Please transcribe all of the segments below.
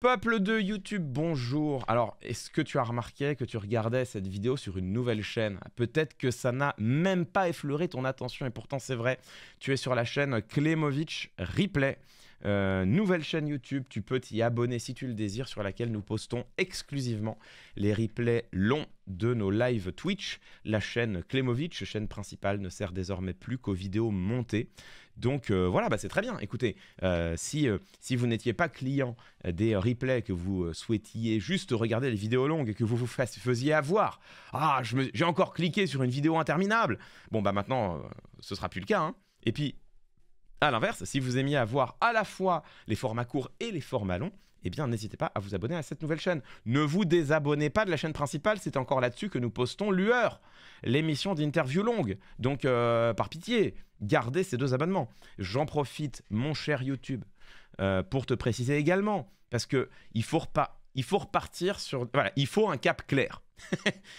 Peuple de YouTube, bonjour. Alors, est-ce que tu as remarqué que tu regardais cette vidéo sur une nouvelle chaîne? Peut-être que ça n'a même pas effleuré ton attention et pourtant c'est vrai. Tu es sur la chaîne Klemovic Replay. Nouvelle chaîne YouTube, tu peux t'y abonner si tu le désires, sur laquelle nous postons exclusivement les replays longs de nos live Twitch. La chaîne Klemovic, chaîne principale, ne sert désormais plus qu'aux vidéos montées. Donc voilà, c'est très bien. Écoutez, si vous n'étiez pas client des replays, que vous souhaitiez juste regarder les vidéos longues et que vous vous faisiez avoir, ah, j'ai encore cliqué sur une vidéo interminable. Bon, maintenant, ce sera plus le cas. Hein. Et puis, à l'inverse, si vous aimiez avoir à la fois les formats courts et les formats longs, eh bien, n'hésitez pas à vous abonner à cette nouvelle chaîne. Ne vous désabonnez pas de la chaîne principale, c'est encore là-dessus que nous postons Lueur, l'émission d'interview longue. Donc, par pitié, gardez ces 2 abonnements. J'en profite, mon cher YouTube, pour te préciser également, parce qu'il faut repartir sur... Voilà, il faut un cap clair.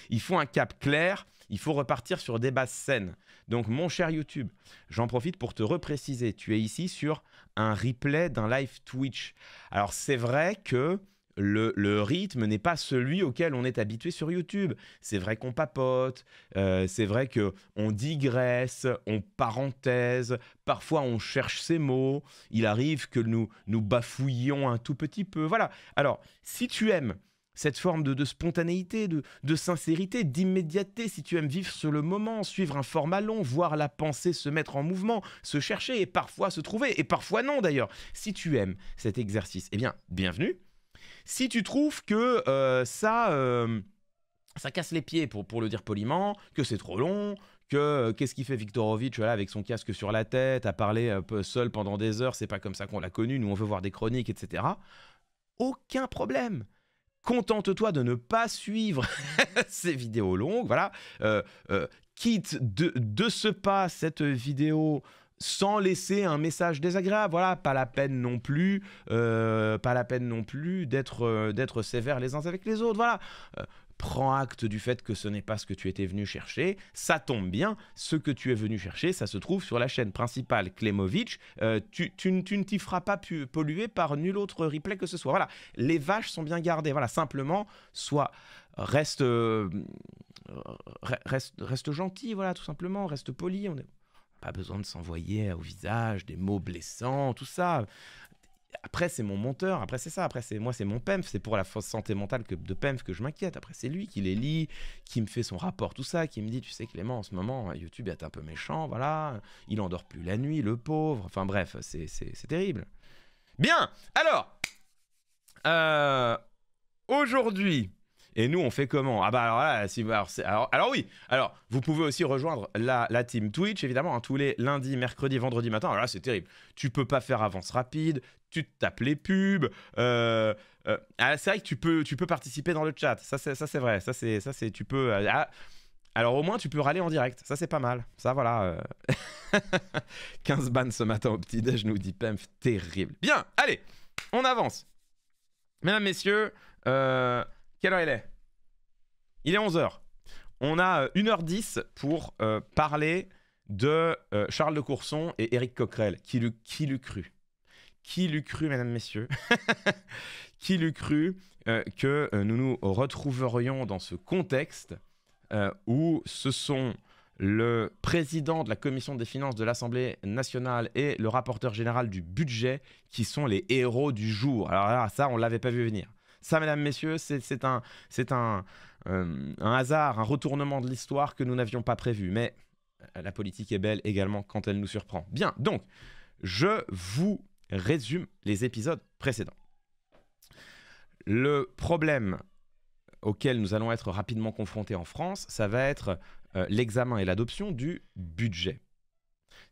Il faut un cap clair. Il faut repartir sur des bases saines. Donc, mon cher YouTube, j'en profite pour te repréciser. Tu es ici sur un replay d'un live Twitch. Alors, c'est vrai que le rythme n'est pas celui auquel on est habitué sur YouTube. C'est vrai qu'on papote, c'est vrai qu'on digresse, on parenthèse, parfois on cherche ses mots. Il arrive que nous bafouillions un tout petit peu. Voilà. Alors, si tu aimes cette forme de spontanéité, de sincérité, d'immédiateté, si tu aimes vivre sur le moment, suivre un format long, voir la pensée se mettre en mouvement, se chercher et parfois se trouver, et parfois non d'ailleurs. Si tu aimes cet exercice, eh bien, bienvenue. Si tu trouves que ça casse les pieds, pour le dire poliment, que c'est trop long, qu'est-ce qu'il fait Viktorovic voilà, avec son casque sur la tête, à parler un peu seul pendant des heures, c'est pas comme ça qu'on l'a connu, nous on veut voir des chroniques, etc. Aucun problème. Contente-toi de ne pas suivre ces vidéos longues, voilà. Quitte de ce pas cette vidéo sans laisser un message désagréable, voilà. Pas la peine non plus d'être sévères les uns avec les autres, voilà. Prends acte du fait que ce n'est pas ce que tu étais venu chercher. Ça tombe bien, ce que tu es venu chercher, ça se trouve sur la chaîne principale Klemovic. Tu ne t'y feras pas polluer par nul autre replay que ce soit. Voilà, les vaches sont bien gardées. Voilà, simplement, reste gentil, voilà, tout simplement, reste poli. On n'a pas besoin de s'envoyer au visage des mots blessants, tout ça. Après, c'est mon monteur, après c'est ça, après c'est mon PEMF, c'est pour la fausse santé mentale de PEMF que je m'inquiète. Après, c'est lui qui les lit, qui me fait son rapport, tout ça, qui me dit, tu sais Clément, en ce moment, YouTube est un peu méchant, voilà, il endort plus la nuit, le pauvre, enfin bref, c'est terrible. Bien, alors, aujourd'hui, et nous, on fait comment? Ah bah alors là, alors vous pouvez aussi rejoindre la team Twitch, évidemment, hein, tous les lundis, mercredis, vendredis matin. Alors là, c'est terrible. Tu peux pas faire avance rapide, tu te tapes les pubs. C'est vrai que tu peux participer dans le chat. Ça c'est vrai. Tu peux. Alors au moins, tu peux râler en direct. Ça, c'est pas mal. Ça, voilà. 15 bannes ce matin au petit-déj, nous dit Pemf. Terrible. Bien, allez, on avance. Mesdames, messieurs, quelle heure il est? Il est 11h. On a 1h10 pour parler de Charles de Courson et Éric Coquerel. Qui l'eût cru? Qui l'eût cru, mesdames, messieurs? Qui l'eût cru que nous nous retrouverions dans ce contexte où ce sont le président de la commission des finances de l'Assemblée nationale et le rapporteur général du budget qui sont les héros du jour. Alors là, ça, on ne l'avait pas vu venir. Ça, mesdames, messieurs, c'est un hasard, un retournement de l'histoire que nous n'avions pas prévu. Mais la politique est belle également quand elle nous surprend. Bien, donc, je vous résume les épisodes précédents. Le problème auquel nous allons être rapidement confrontés en France, ça va être l'examen et l'adoption du budget.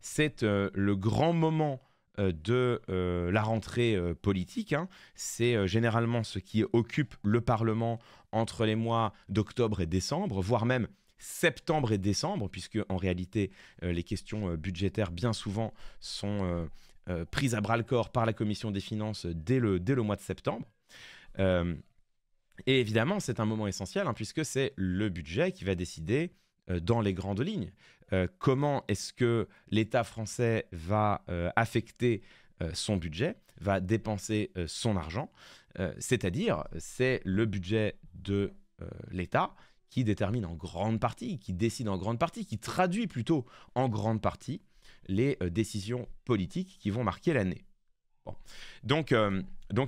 C'est le grand moment de la rentrée politique. Hein. C'est généralement ce qui occupe le Parlement entre les mois d'octobre et décembre, voire même septembre et décembre, puisque en réalité, les questions budgétaires, bien souvent, sont prises à bras-le-corps par la Commission des finances dès le mois de septembre. Et évidemment, c'est un moment essentiel, hein, puisque c'est le budget qui va décider dans les grandes lignes. Comment est-ce que l'État français va affecter son budget? va dépenser son argent, c'est-à-dire c'est le budget de l'État qui détermine en grande partie, qui décide en grande partie, qui traduit plutôt en grande partie les décisions politiques qui vont marquer l'année. Bon. Donc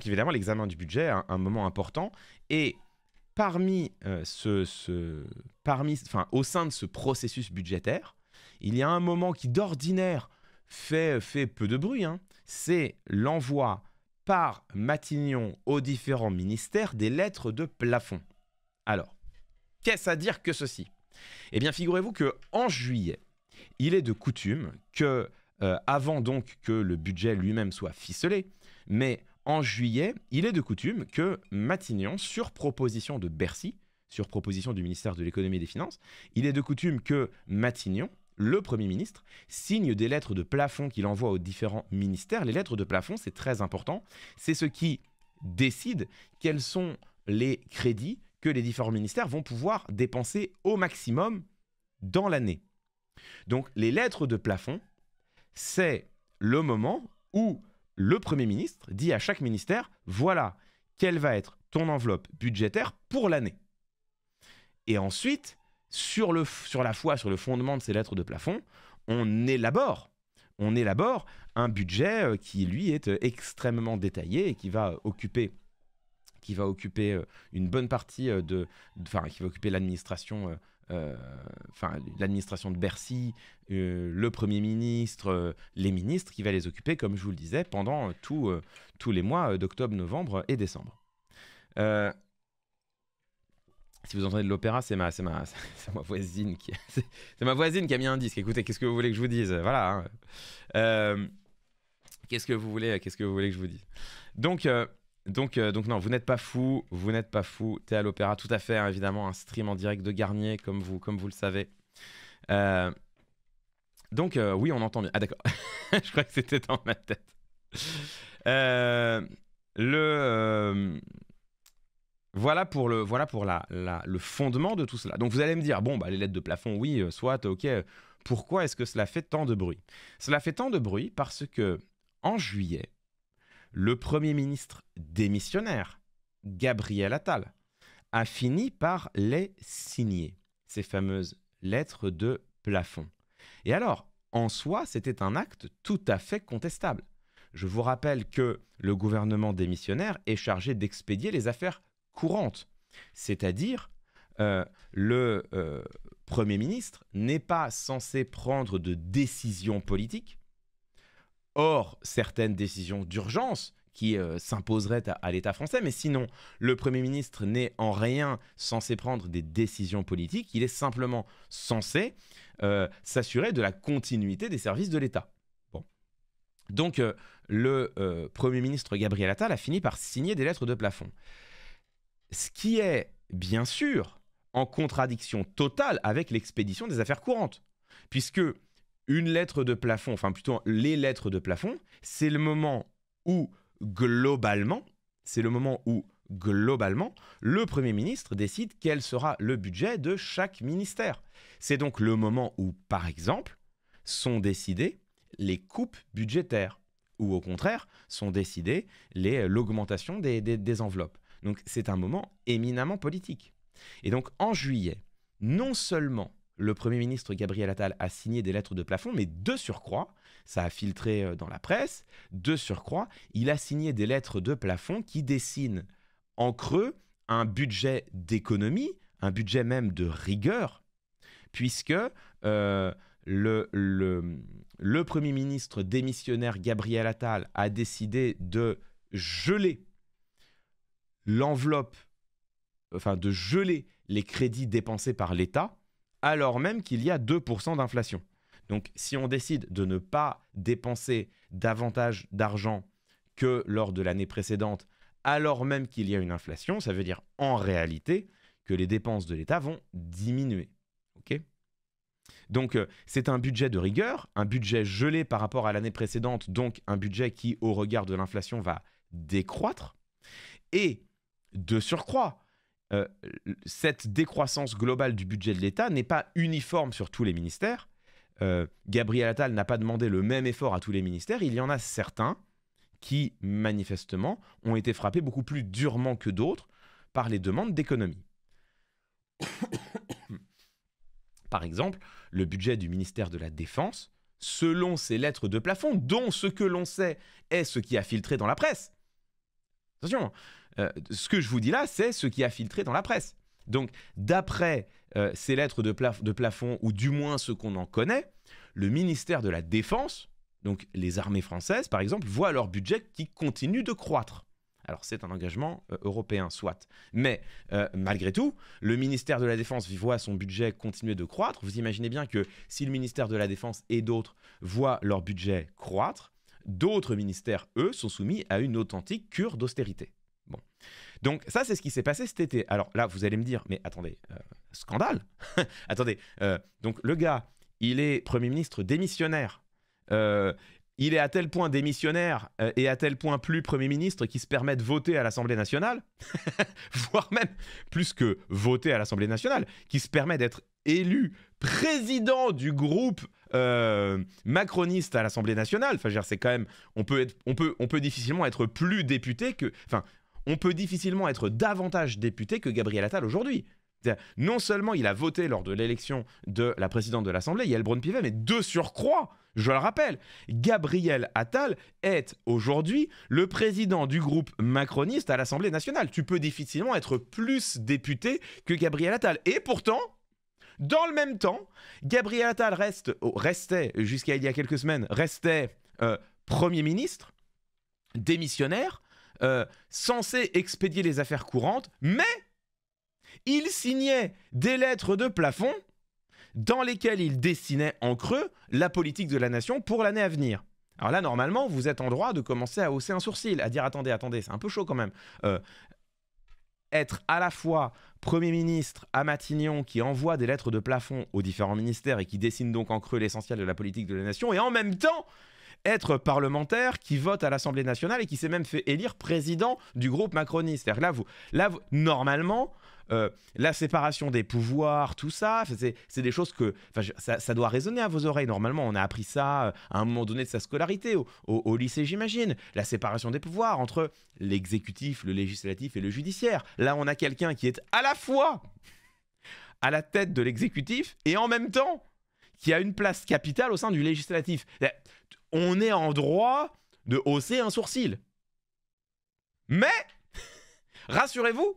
évidemment, l'examen du budget est un moment important. Et au sein de ce processus budgétaire, il y a un moment qui d'ordinaire fait peu de bruit. C'est l'envoi par Matignon aux différents ministères des lettres de plafond. Alors, qu'est-ce à dire que ceci? Eh bien, figurez-vous qu'en juillet, il est de coutume que, avant donc que le budget lui-même soit ficelé, mais en juillet, il est de coutume que Matignon, sur proposition de Bercy, sur proposition du ministère de l'économie et des finances, il est de coutume que Matignon, le Premier ministre, signe des lettres de plafond qu'il envoie aux différents ministères. Les lettres de plafond, c'est très important. C'est ce qui décide quels sont les crédits que les différents ministères vont pouvoir dépenser au maximum dans l'année. Donc, les lettres de plafond, c'est le moment où le Premier ministre dit à chaque ministère, voilà, quelle va être ton enveloppe budgétaire pour l'année. Et ensuite, sur le fondement de ces lettres de plafond, on élabore un budget qui, lui, est extrêmement détaillé et qui va occuper une bonne partie qui va occuper l'administration l'administration de Bercy, le Premier ministre, les ministres, qui va les occuper, comme je vous le disais, pendant tous les mois d'octobre, novembre et décembre. Si vous entendez de l'opéra, c'est ma voisine qui a mis un disque. Écoutez, qu'est-ce que vous voulez que je vous dise? Voilà. Qu'est-ce que vous voulez que je vous dise? Donc non, vous n'êtes pas fou, T'es à l'opéra, tout à fait, évidemment, un stream en direct de Garnier, comme vous le savez. Oui, on entend bien. Ah d'accord, je crois que c'était dans ma tête. Voilà pour le fondement de tout cela. Donc vous allez me dire, bon, bah, les lettres de plafond, oui, soit, ok, pourquoi est-ce que cela fait tant de bruit? Cela fait tant de bruit parce que, en juillet, le Premier ministre démissionnaire, Gabriel Attal, a fini par les signer, ces fameuses lettres de plafond. Et alors, en soi, c'était un acte tout à fait contestable. Je vous rappelle que le gouvernement démissionnaire est chargé d'expédier les affaires courantes, c'est-à-dire le Premier ministre n'est pas censé prendre de décisions politiques. Or, certaines décisions d'urgence qui s'imposeraient à l'État français, mais sinon, le Premier ministre n'est en rien censé prendre des décisions politiques, il est simplement censé s'assurer de la continuité des services de l'État. Bon. Donc, le Premier ministre Gabriel Attal a fini par signer des lettres de plafond. Ce qui est, bien sûr, en contradiction totale avec l'expédition des affaires courantes, puisque une lettre de plafond, enfin plutôt les lettres de plafond, c'est le moment où globalement, le Premier ministre décide quel sera le budget de chaque ministère. C'est donc le moment où, par exemple, sont décidées les coupes budgétaires, ou au contraire, sont décidées l'augmentation des enveloppes. Donc c'est un moment éminemment politique. Et donc en juillet, non seulement le Premier ministre Gabriel Attal a signé des lettres de plafond, mais de surcroît, ça a filtré dans la presse, de surcroît, il a signé des lettres de plafond qui dessinent en creux un budget d'économie, un budget même de rigueur, puisque le Premier ministre démissionnaire Gabriel Attal a décidé de geler l'enveloppe, enfin de geler les crédits dépensés par l'État, alors même qu'il y a 2% d'inflation. Donc, si on décide de ne pas dépenser davantage d'argent que lors de l'année précédente, alors même qu'il y a une inflation, ça veut dire en réalité que les dépenses de l'État vont diminuer. Okay ? Donc, c'est un budget de rigueur, un budget gelé par rapport à l'année précédente, donc un budget qui, au regard de l'inflation, va décroître. Et, de surcroît, cette décroissance globale du budget de l'État n'est pas uniforme sur tous les ministères. Gabriel Attal n'a pas demandé le même effort à tous les ministères. Il y en a certains qui, manifestement, ont été frappés beaucoup plus durement que d'autres par les demandes d'économie. Par exemple, le budget du ministère de la Défense, selon ces lettres de plafond, dont ce que l'on sait est ce qui a filtré dans la presse. Attention, ce que je vous dis là, c'est ce qui a filtré dans la presse. Donc, d'après ces lettres de plafond, ou du moins ce qu'on en connaît, le ministère de la Défense, donc les armées françaises par exemple, voient leur budget qui continue de croître. Alors c'est un engagement européen, soit. Mais malgré tout, le ministère de la Défense voit son budget continuer de croître. Vous imaginez bien que si le ministère de la Défense et d'autres voient leur budget croître, d'autres ministères, eux, sont soumis à une authentique cure d'austérité. Bon. Donc ça, c'est ce qui s'est passé cet été. Alors là, vous allez me dire, mais attendez, scandale. Attendez, donc le gars, il est Premier ministre démissionnaire. Il est à tel point démissionnaire et à tel point plus Premier ministre qu'il se permet de voter à l'Assemblée nationale, voire même plus que voter à l'Assemblée nationale, qui se permet d'être élu président du groupe macroniste à l'Assemblée nationale. Enfin, c'est quand même, on peut difficilement être plus député que, enfin, on peut difficilement être davantage député que Gabriel Attal aujourd'hui. Non seulement il a voté lors de l'élection de la présidente de l'Assemblée, Yael Braun-Pivet, mais de surcroît, je le rappelle, Gabriel Attal est aujourd'hui le président du groupe macroniste à l'Assemblée nationale. Tu peux difficilement être plus député que Gabriel Attal. Et pourtant, dans le même temps, Gabriel Attal restait, jusqu'à il y a quelques semaines, Premier ministre, démissionnaire, censé expédier les affaires courantes, mais il signait des lettres de plafond dans lesquelles il dessinait en creux la politique de la nation pour l'année à venir. Alors là, normalement, vous êtes en droit de commencer à hausser un sourcil, à dire attendez, c'est un peu chaud quand même. Être à la fois Premier ministre à Matignon qui envoie des lettres de plafond aux différents ministères et qui dessine donc en creux l'essentiel de la politique de la nation, et en même temps être parlementaire qui vote à l'Assemblée nationale et qui s'est même fait élire président du groupe macroniste. C'est-à-dire là, normalement, la séparation des pouvoirs, tout ça, c'est des choses que ça doit résonner à vos oreilles. Normalement, on a appris ça à un moment donné de sa scolarité, au lycée, j'imagine. La séparation des pouvoirs entre l'exécutif, le législatif et le judiciaire. Là, on a quelqu'un qui est à la fois à la tête de l'exécutif et en même temps qui a une place capitale au sein du législatif. On est en droit de hausser un sourcil. Mais, rassurez-vous,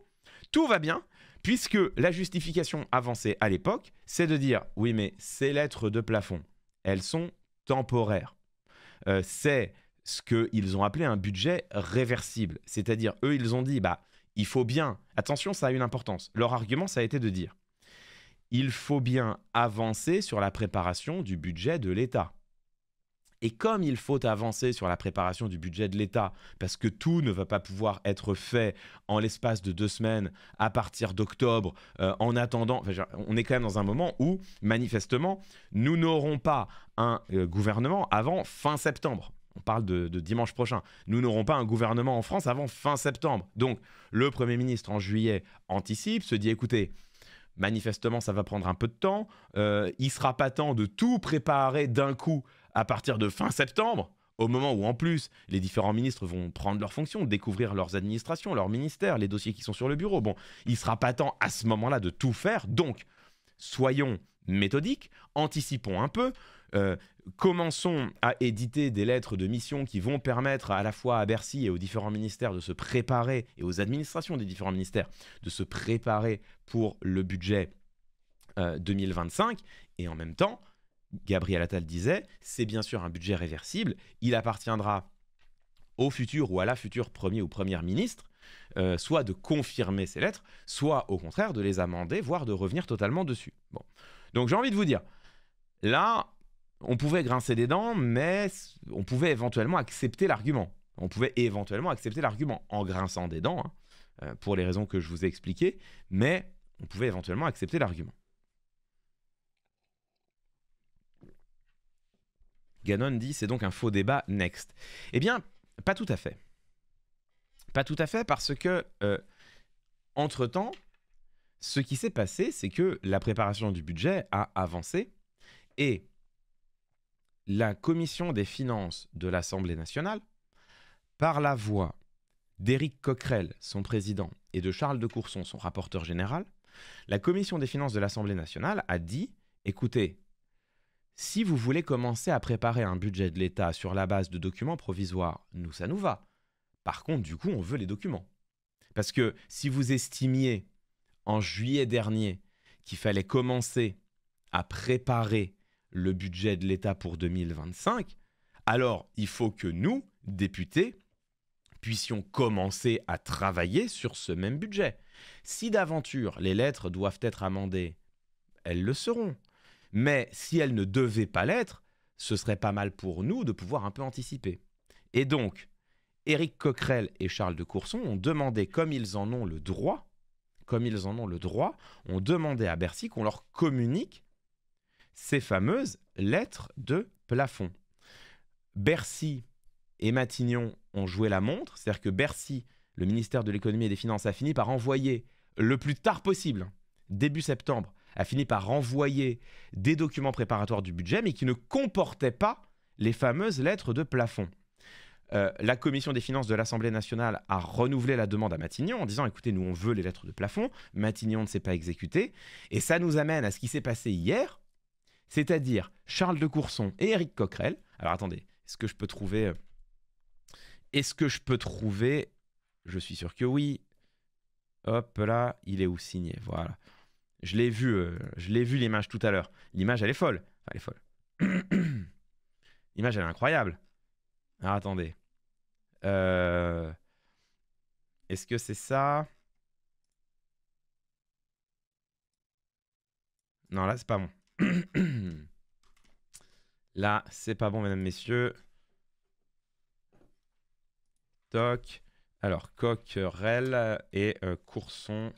tout va bien, puisque la justification avancée à l'époque, c'est de dire, oui, mais ces lettres de plafond, elles sont temporaires. C'est ce qu'ils ont appelé un budget réversible. C'est-à-dire, eux, ils ont dit, il faut bien, attention, ça a une importance. Leur argument, ça a été de dire, il faut bien avancer sur la préparation du budget de l'État. Et comme il faut avancer sur la préparation du budget de l'État, parce que tout ne va pas pouvoir être fait en l'espace de 2 semaines à partir d'octobre, en attendant, on est quand même dans un moment où, manifestement, nous n'aurons pas un gouvernement avant fin septembre. On parle de dimanche prochain. Nous n'aurons pas un gouvernement en France avant fin septembre. Donc, le Premier ministre, en juillet, anticipe, se dit, écoutez, manifestement, ça va prendre un peu de temps. Il ne sera pas temps de tout préparer d'un coup à partir de fin septembre, au moment où en plus les différents ministres vont prendre leurs fonctions, découvrir leurs administrations, leurs ministères, les dossiers qui sont sur le bureau. Bon, il ne sera pas temps à ce moment-là de tout faire, donc soyons méthodiques, anticipons un peu, commençons à éditer des lettres de mission qui vont permettre à la fois à Bercy et aux différents ministères de se préparer, et aux administrations des différents ministères de se préparer pour le budget 2025, et en même temps, Gabriel Attal disait, c'est bien sûr un budget réversible, il appartiendra au futur ou à la future premier ou première ministre, soit de confirmer ces lettres, soit au contraire de les amender, voire de revenir totalement dessus. Bon. Donc j'ai envie de vous dire, là, on pouvait grincer des dents, mais on pouvait éventuellement accepter l'argument. On pouvait éventuellement accepter l'argument en grinçant des dents, hein, pour les raisons que je vous ai expliquées, mais on pouvait éventuellement accepter l'argument. Ganon dit, c'est donc un faux débat, next. Eh bien, pas tout à fait. Pas tout à fait parce que, entre-temps, ce qui s'est passé, c'est que la préparation du budget a avancé et la commission des finances de l'Assemblée nationale par la voix d'Éric Coquerel, son président, et de Charles de Courson, son rapporteur général, la commission des finances de l'Assemblée nationale a dit « Écoutez, si vous voulez commencer à préparer un budget de l'État sur la base de documents provisoires, nous, ça nous va. Par contre, du coup, on veut les documents. Parce que si vous estimiez en juillet dernier qu'il fallait commencer à préparer le budget de l'État pour 2025, alors il faut que nous, députés, puissions commencer à travailler sur ce même budget. Si d'aventure les lettres doivent être amendées, elles le seront. Mais si elles ne devaient pas l'être, ce serait pas mal pour nous de pouvoir un peu anticiper. Et donc, Éric Coquerel et Charles de Courson ont demandé, comme ils en ont le droit, ont demandé à Bercy qu'on leur communique ces fameuses lettres de plafond. Bercy et Matignon ont joué la montre, c'est-à-dire que Bercy, le ministère de l'économie et des finances, a fini par envoyer le plus tard possible, début septembre, a fini par envoyer des documents préparatoires du budget, mais qui ne comportaient pas les fameuses lettres de plafond. La commission des finances de l'Assemblée nationale a renouvelé la demande à Matignon en disant « Écoutez, nous, on veut les lettres de plafond. » Matignon ne s'est pas exécuté. Et ça nous amène à ce qui s'est passé hier, c'est-à-dire Charles de Courson et Éric Coquerel. Alors attendez, est-ce que je peux trouver... Je suis sûr que oui. Hop là, il est où signé? Voilà. Je l'ai vu l'image tout à l'heure. L'image, elle est folle. Enfin, elle est folle. L'image, elle est incroyable. Alors attendez. Est-ce que c'est ça? Non, là, c'est pas bon. Là, c'est pas bon, mesdames, messieurs. Toc. Alors, Coquerel et Courson.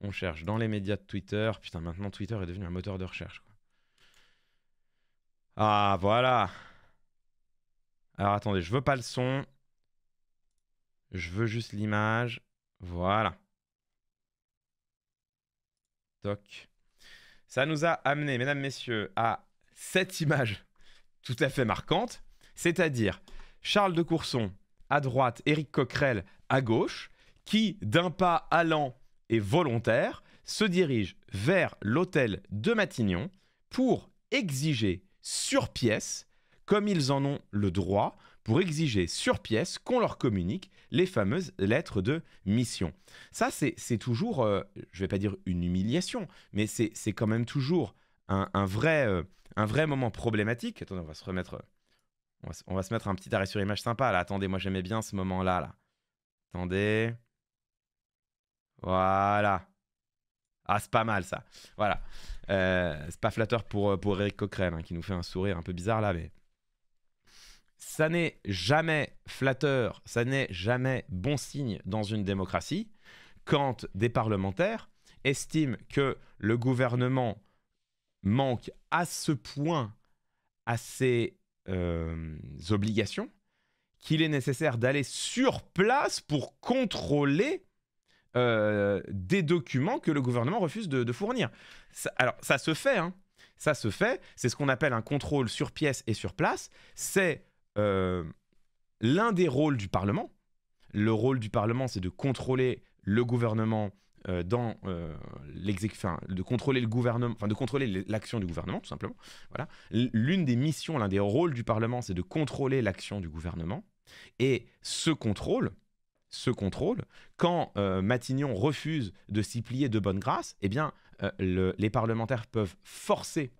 On cherche dans les médias de Twitter. Putain, maintenant, Twitter est devenu un moteur de recherche, quoi. Ah, voilà. Alors, attendez, je veux pas le son. Je veux juste l'image. Voilà. Toc. Ça nous a amené, mesdames, messieurs, à cette image tout à fait marquante, c'est-à-dire Charles de Courson à droite, Éric Coquerel à gauche, qui, d'un pas allant et volontaire, se dirige vers l'hôtel de Matignon pour exiger sur pièce, comme ils en ont le droit, pour exiger sur pièce qu'on leur communique les fameuses lettres de mission. Ça, c'est toujours, je ne vais pas dire une humiliation, mais c'est quand même toujours un vrai moment problématique. Attendez, on va se mettre un petit arrêt sur image sympa. Là, attendez, moi j'aimais bien ce moment-là. Là. Attendez. Voilà. Ah, c'est pas mal ça. Voilà. C'est pas flatteur pour Éric Coquerel, hein, qui nous fait un sourire un peu bizarre là, mais... Ça n'est jamais flatteur, ça n'est jamais bon signe dans une démocratie quand des parlementaires estiment que le gouvernement manque à ce point à ses obligations qu'il est nécessaire d'aller sur place pour contrôler des documents que le gouvernement refuse de fournir. Alors, ça se fait, hein. Ça se fait. C'est ce qu'on appelle un contrôle sur pièce et sur place. C'est l'un des rôles du Parlement. Le rôle du Parlement, c'est de contrôler le gouvernement de contrôler le gouvernement, enfin de contrôler l'action du gouvernement, tout simplement. Voilà. L'une des missions, l'un des rôles du Parlement, c'est de contrôler l'action du gouvernement. Et ce contrôle, quand Matignon refuse de s'y plier de bonne grâce, eh bien, les parlementaires peuvent forcer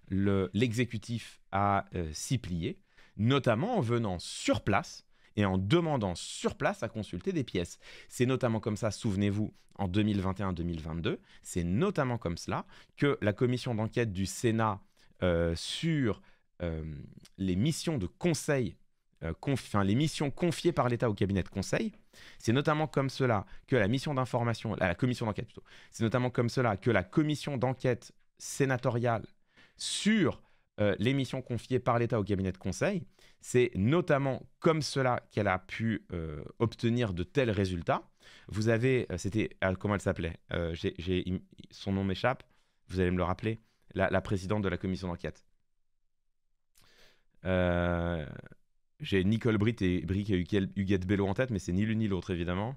l'exécutif à s'y plier, notamment en venant sur place et en demandant sur place à consulter des pièces. C'est notamment comme ça, souvenez-vous, en 2021-2022, c'est notamment comme cela que la commission d'enquête du Sénat sur les missions de conseil, les missions confiées par l'État au cabinet de conseil, c'est notamment comme cela que la mission d'information, la commission d'enquête plutôt, c'est notamment comme cela que la commission d'enquête sénatoriale sur les missions confiées par l'État au cabinet de conseil, c'est notamment comme cela qu'elle a pu obtenir de tels résultats. Vous avez, comment elle s'appelait, son nom m'échappe, vous allez me le rappeler, la présidente de la commission d'enquête. J'ai Nicole Britt et Huguette Bello en tête, mais c'est ni l'une ni l'autre, évidemment.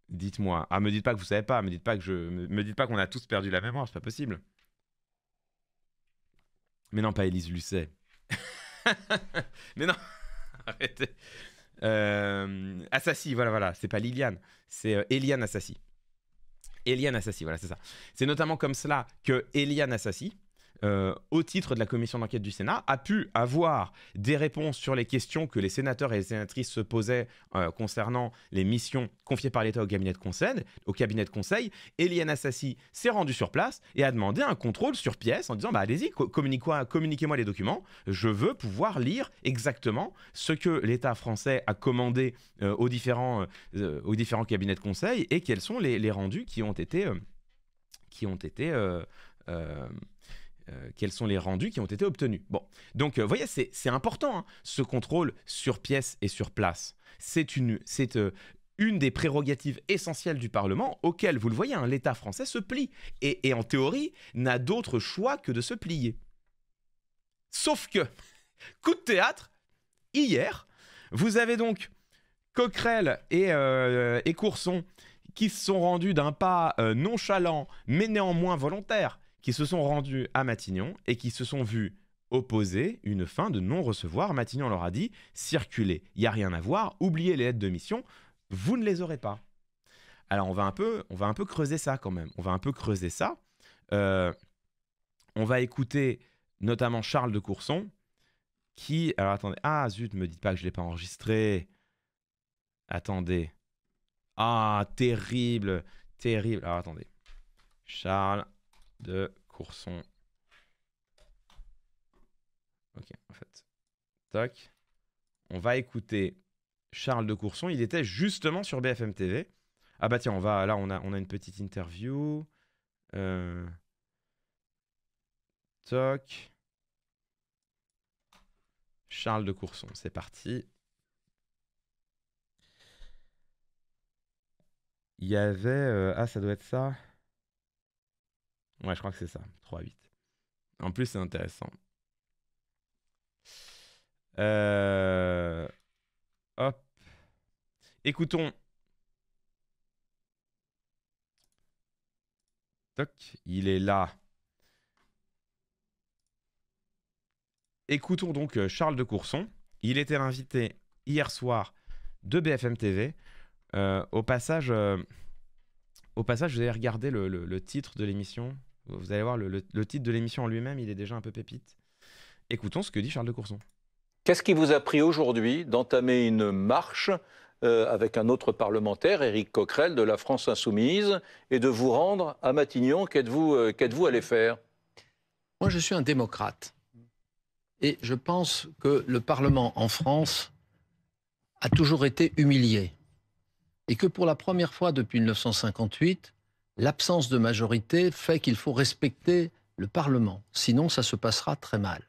Dites-moi. Ah, me dites pas que vous savez pas. Me dites pas qu'on a tous perdu la mémoire, c'est pas possible. Mais non, pas Élise Lucet. Mais non, arrêtez. Assassi, voilà. C'est pas Liliane, c'est Eliane Assassi. Eliane Assassi, voilà, c'est ça. C'est notamment comme cela que Eliane Assassi, au titre de la commission d'enquête du Sénat, a pu avoir des réponses sur les questions que les sénateurs et les sénatrices se posaient concernant les missions confiées par l'État au cabinet de conseil. Eliane Assassi s'est rendue sur place et a demandé un contrôle sur pièce en disant bah, allez-y, communiquez-moi les documents, je veux pouvoir lire exactement ce que l'État français a commandé aux différents cabinets de conseil et quels sont les rendus qui ont été quels sont les rendus qui ont été obtenus. Bon, donc vous voyez, c'est important, hein, ce contrôle sur pièce et sur place. C'est une des prérogatives essentielles du Parlement auquel, vous le voyez, hein, l'État français se plie et en théorie n'a d'autre choix que de se plier. Sauf que, coup de théâtre, hier, vous avez donc Coquerel et Courson qui se sont rendus d'un pas nonchalant mais néanmoins volontaire, qui se sont rendus à Matignon et qui se sont vus opposer une fin de non-recevoir. Matignon leur a dit « Circulez, il n'y a rien à voir, oubliez les lettres de mission, vous ne les aurez pas. » Alors on va un peu creuser ça quand même. On va un peu creuser ça. On va écouter notamment Charles de Courson qui... Alors attendez. Ah zut, ne me dites pas que je ne l'ai pas enregistré. Attendez. Ah, terrible. Terrible. Alors attendez. Charles de Courson. Ok, en fait. Toc. On va écouter Charles de Courson. Il était justement sur BFM TV. Ah bah tiens, là on a une petite interview. Toc. Charles de Courson, c'est parti. Il y avait... ah, ça doit être ça. Ouais, je crois que c'est ça. 3-8. En plus, c'est intéressant. Hop. Écoutons. Toc. Il est là. Écoutons donc Charles de Courson. Il était l'invité hier soir de BFM TV. Au passage, vous allez regarder le titre de l'émission. Vous allez voir, le titre de l'émission en lui-même, il est déjà un peu pépite. Écoutons ce que dit Charles de Courson. Qu'est-ce qui vous a pris aujourd'hui d'entamer une marche avec un autre parlementaire, Éric Coquerel, de la France Insoumise, et de vous rendre à Matignon? Qu'êtes-vous allé faire? Moi, je suis un démocrate. Et je pense que le Parlement en France a toujours été humilié. Et que pour la première fois depuis 1958, l'absence de majorité fait qu'il faut respecter le Parlement. Sinon, ça se passera très mal.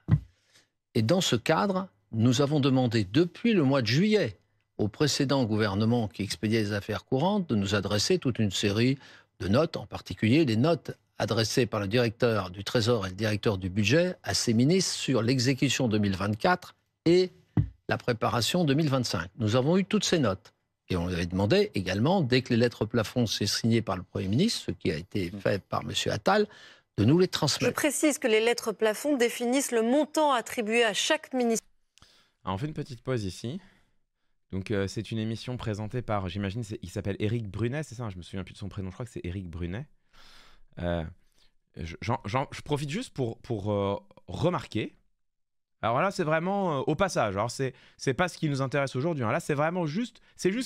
Et dans ce cadre, nous avons demandé depuis le mois de juillet au précédent gouvernement qui expédiait les affaires courantes de nous adresser toute une série de notes, en particulier des notes adressées par le directeur du Trésor et le directeur du budget à ses ministres sur l'exécution 2024 et la préparation 2025. Nous avons eu toutes ces notes. Et on lui avait demandé également, dès que les lettres plafond s'est signées par le Premier ministre, ce qui a été fait par M. Attal, de nous les transmettre. Je précise que les lettres plafond définissent le montant attribué à chaque ministre. Alors on fait une petite pause ici. Donc c'est une émission présentée par, j'imagine, il s'appelle Éric Brunet, c'est ça? Je me souviens plus de son prénom, je crois que c'est Éric Brunet. Je profite juste pour remarquer. Alors là, c'est vraiment au passage. Alors c'est pas ce qui nous intéresse aujourd'hui. Hein. Là, c'est vraiment juste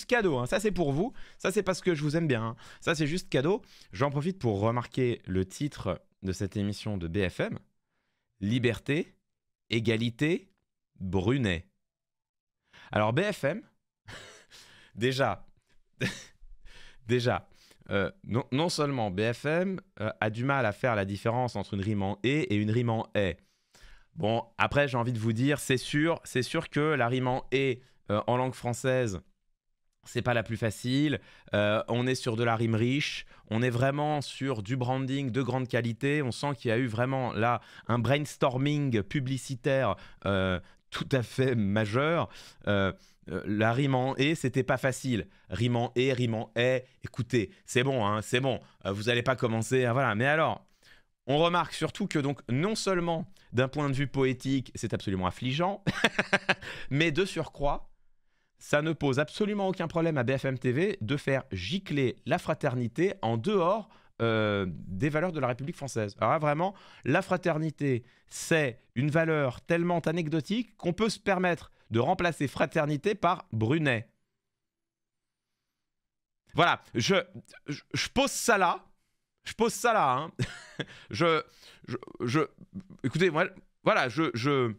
cadeau. Hein. Ça, c'est pour vous. Ça, c'est parce que je vous aime bien. Hein. Ça, c'est juste cadeau. J'en profite pour remarquer le titre de cette émission de BFM. Liberté, égalité, Brunet. Alors BFM, déjà, non seulement BFM a du mal à faire la différence entre une rime en « et une rime en « est ». Bon, après, j'ai envie de vous dire, c'est sûr que la rime en « et » en langue française, c'est pas la plus facile. On est sur de la rime riche. On est vraiment sur du branding de grande qualité. On sent qu'il y a eu vraiment là un brainstorming publicitaire tout à fait majeur. La rime en « et », c'était pas facile. Rime en « et », rime en « est ». Écoutez, c'est bon, hein, c'est bon. Vous n'allez pas commencer. Voilà. Mais alors, on remarque surtout que donc non seulement d'un point de vue poétique, c'est absolument affligeant, mais de surcroît, ça ne pose absolument aucun problème à BFM TV de faire gicler la fraternité en dehors des valeurs de la République française. Alors là, vraiment, la fraternité, c'est une valeur tellement anecdotique qu'on peut se permettre de remplacer fraternité par Brunet. Voilà, je pose ça là. Je pose ça là. Hein. Écoutez, moi, voilà, je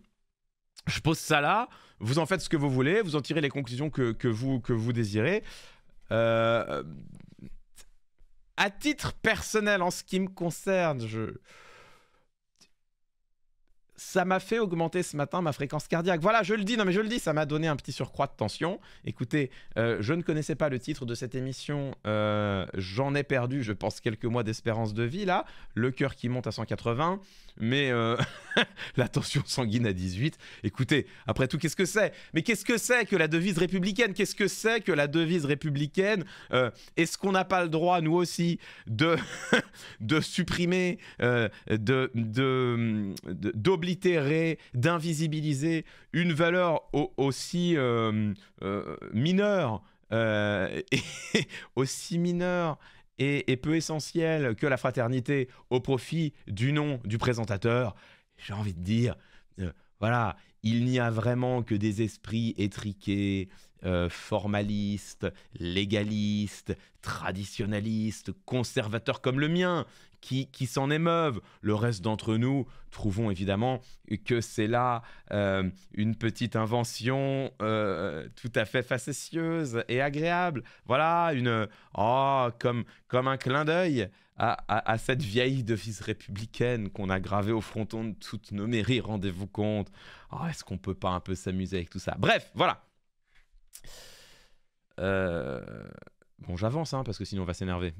pose ça là. Vous en faites ce que vous voulez. Vous en tirez les conclusions que vous désirez. À titre personnel, en ce qui me concerne, ça m'a fait augmenter ce matin ma fréquence cardiaque. Voilà, je le dis, non mais je le dis, ça m'a donné un petit surcroît de tension. Écoutez, je ne connaissais pas le titre de cette émission. J'en ai perdu, je pense, quelques mois d'espérance de vie, là. Le cœur qui monte à 180, mais la tension sanguine à 18. Écoutez, après tout, qu'est-ce que c'est? Mais qu'est-ce que c'est que la devise républicaine? Qu'est-ce que c'est que la devise républicaine? Est-ce qu'on n'a pas le droit, nous aussi, de supprimer, d'oblitérer, d'invisibiliser une valeur aussi mineure, aussi mineure et peu essentielle que la fraternité au profit du nom du présentateur? J'ai envie de dire, voilà, il n'y a vraiment que des esprits étriqués, formalistes, légalistes, traditionnalistes, conservateurs comme le mien, qui s'en émeuvent. Le reste d'entre nous trouvons évidemment que c'est là une petite invention tout à fait facétieuse et agréable. Voilà, comme un clin d'œil à cette vieille devise républicaine qu'on a gravée au fronton de toutes nos mairies, rendez-vous compte. Oh, est-ce qu'on peut pas un peu s'amuser avec tout ça? Bref, voilà. Bon, j'avance, hein, parce que sinon on va s'énerver.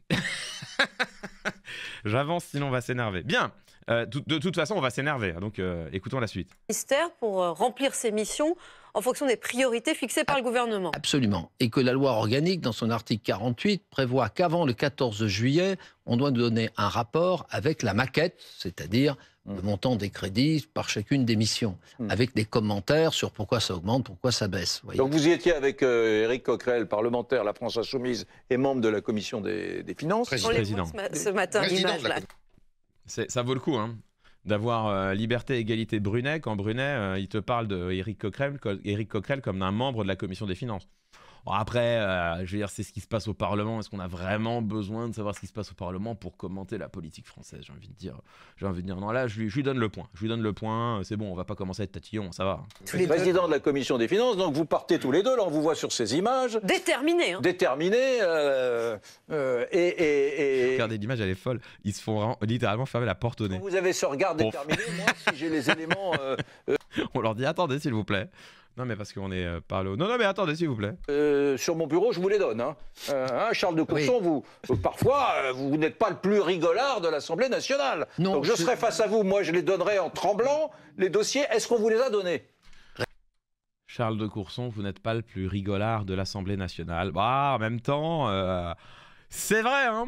J'avance, sinon on va s'énerver. Bien, de toute façon, on va s'énerver. Donc, écoutons la suite. Ministère pour remplir ses missions en fonction des priorités fixées par le gouvernement. Absolument. Et que la loi organique, dans son article 48, prévoit qu'avant le 14 juillet, on doit donner un rapport avec la maquette, c'est-à-dire le montant des crédits par chacune des missions, avec des commentaires sur pourquoi ça augmente, pourquoi ça baisse. Voyez. Donc vous y étiez avec Éric Coquerel, parlementaire, la France Insoumise, et membre de la Commission des Finances. Président. Ce matin, l'image là. Ça vaut le coup, hein, d'avoir Liberté, Égalité Brunet, quand Brunet, il te parle d'Éric Coquerel comme d'un membre de la Commission des Finances. Bon, après, je veux dire, c'est ce qui se passe au Parlement. Est-ce qu'on a vraiment besoin de savoir ce qui se passe au Parlement pour commenter la politique française? J'ai envie de dire, non, là, je lui donne le point. Je lui donne le point. C'est bon, on va pas commencer à être tatillon, ça va. Président de la Commission des Finances, donc vous partez tous les deux, là, on vous voit sur ces images. Déterminé. Hein. Déterminé. Regardez, l'image, elle est folle. Ils se font littéralement fermer la porte au nez. Vous avez ce regard déterminé. Moi, si j'ai les éléments... On leur dit, attendez, s'il vous plaît. Non, mais parce qu'on est par le haut. Non, mais attendez, s'il vous plaît. Sur mon bureau, je vous les donne. Hein. Charles de Courson, oui. Parfois, vous n'êtes pas le plus rigolard de l'Assemblée nationale. Non, donc je serai face à vous. Moi, je les donnerai en tremblant, les dossiers. Est-ce qu'on vous les a donnés? Charles de Courson, vous n'êtes pas le plus rigolard de l'Assemblée nationale. Bah, en même temps, c'est vrai, hein.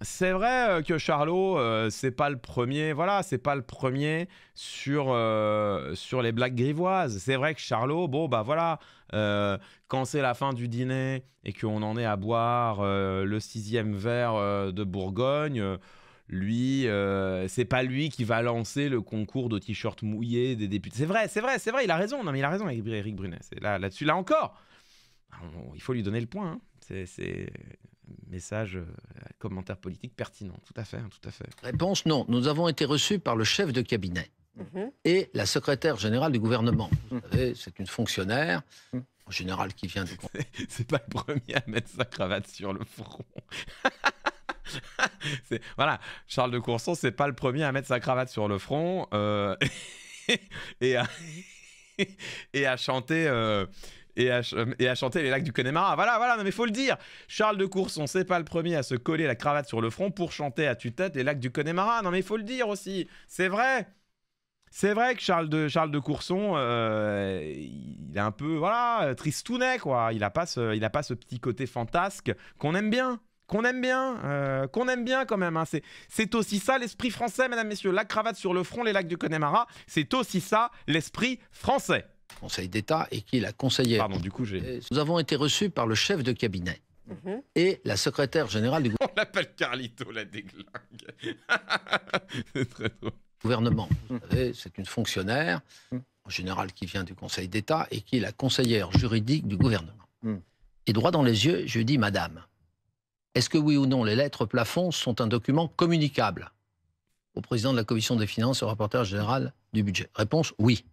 C'est vrai que Charlot, c'est pas le premier. Voilà, c'est pas le premier sur les blagues grivoises. C'est vrai que Charlot, bon bah voilà, quand c'est la fin du dîner et qu'on en est à boire le 6e verre de Bourgogne, lui, c'est pas lui qui va lancer le concours de t-shirt mouillé des députés. C'est vrai, il a raison. Non mais il a raison, Éric Brunet. Là-dessus, là encore, il faut lui donner le point. Hein. C'est message, commentaire politique pertinent. Tout à fait. Réponse non. Nous avons été reçus par le chef de cabinet et la secrétaire générale du gouvernement. Vous savez, c'est une fonctionnaire, en général, qui vient du... C'est pas le premier à mettre sa cravate sur le front. Voilà, Charles de Courson, c'est pas le premier à mettre sa cravate sur le front et à chanter et à chanter les lacs du Connemara. Voilà, non mais faut le dire. Charles de Courson, c'est pas le premier à se coller la cravate sur le front pour chanter à tue-tête les lacs du Connemara. Non mais faut le dire aussi. C'est vrai. C'est vrai que Charles de Courson, il est un peu, voilà, tristounet, quoi. Il a pas ce petit côté fantasque qu'on aime bien. Qu'on aime bien quand même. Hein. C'est aussi ça l'esprit français, mesdames, messieurs. La cravate sur le front, les lacs du Connemara, c'est aussi ça l'esprit français. Conseil d'État et qui est la conseillère. Pardon, du coup, Nous avons été reçus par le chef de cabinet et la secrétaire générale du On l'appelle Carlito, la déglingue. C'est très drôle. gouvernement. Vous savez, c'est une fonctionnaire, en général qui vient du Conseil d'État et qui est la conseillère juridique du gouvernement. Et droit dans les yeux, je lui dis, madame, est-ce que oui ou non les lettres plafond sont un document communicable au président de la Commission des finances et au rapporteur général du budget? Réponse, oui.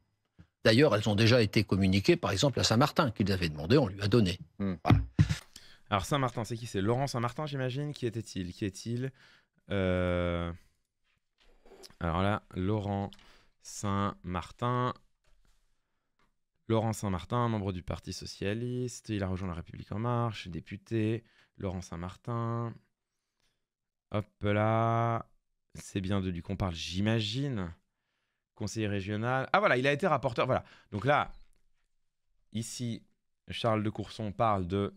D'ailleurs, elles ont déjà été communiquées, par exemple, à Saint-Martin, qu'il avait demandé, on lui a donné. Voilà. Alors Saint-Martin, c'est qui? C'est Laurent Saint-Martin, j'imagine. Qui est-il? Alors là, Laurent Saint-Martin, membre du Parti Socialiste. Il a rejoint La République En Marche, député. Laurent Saint-Martin. Hop là. C'est bien de lui qu'on parle, j'imagine. Conseiller régional. Ah voilà, il a été rapporteur. Voilà. Donc là, ici, Charles de Courson parle de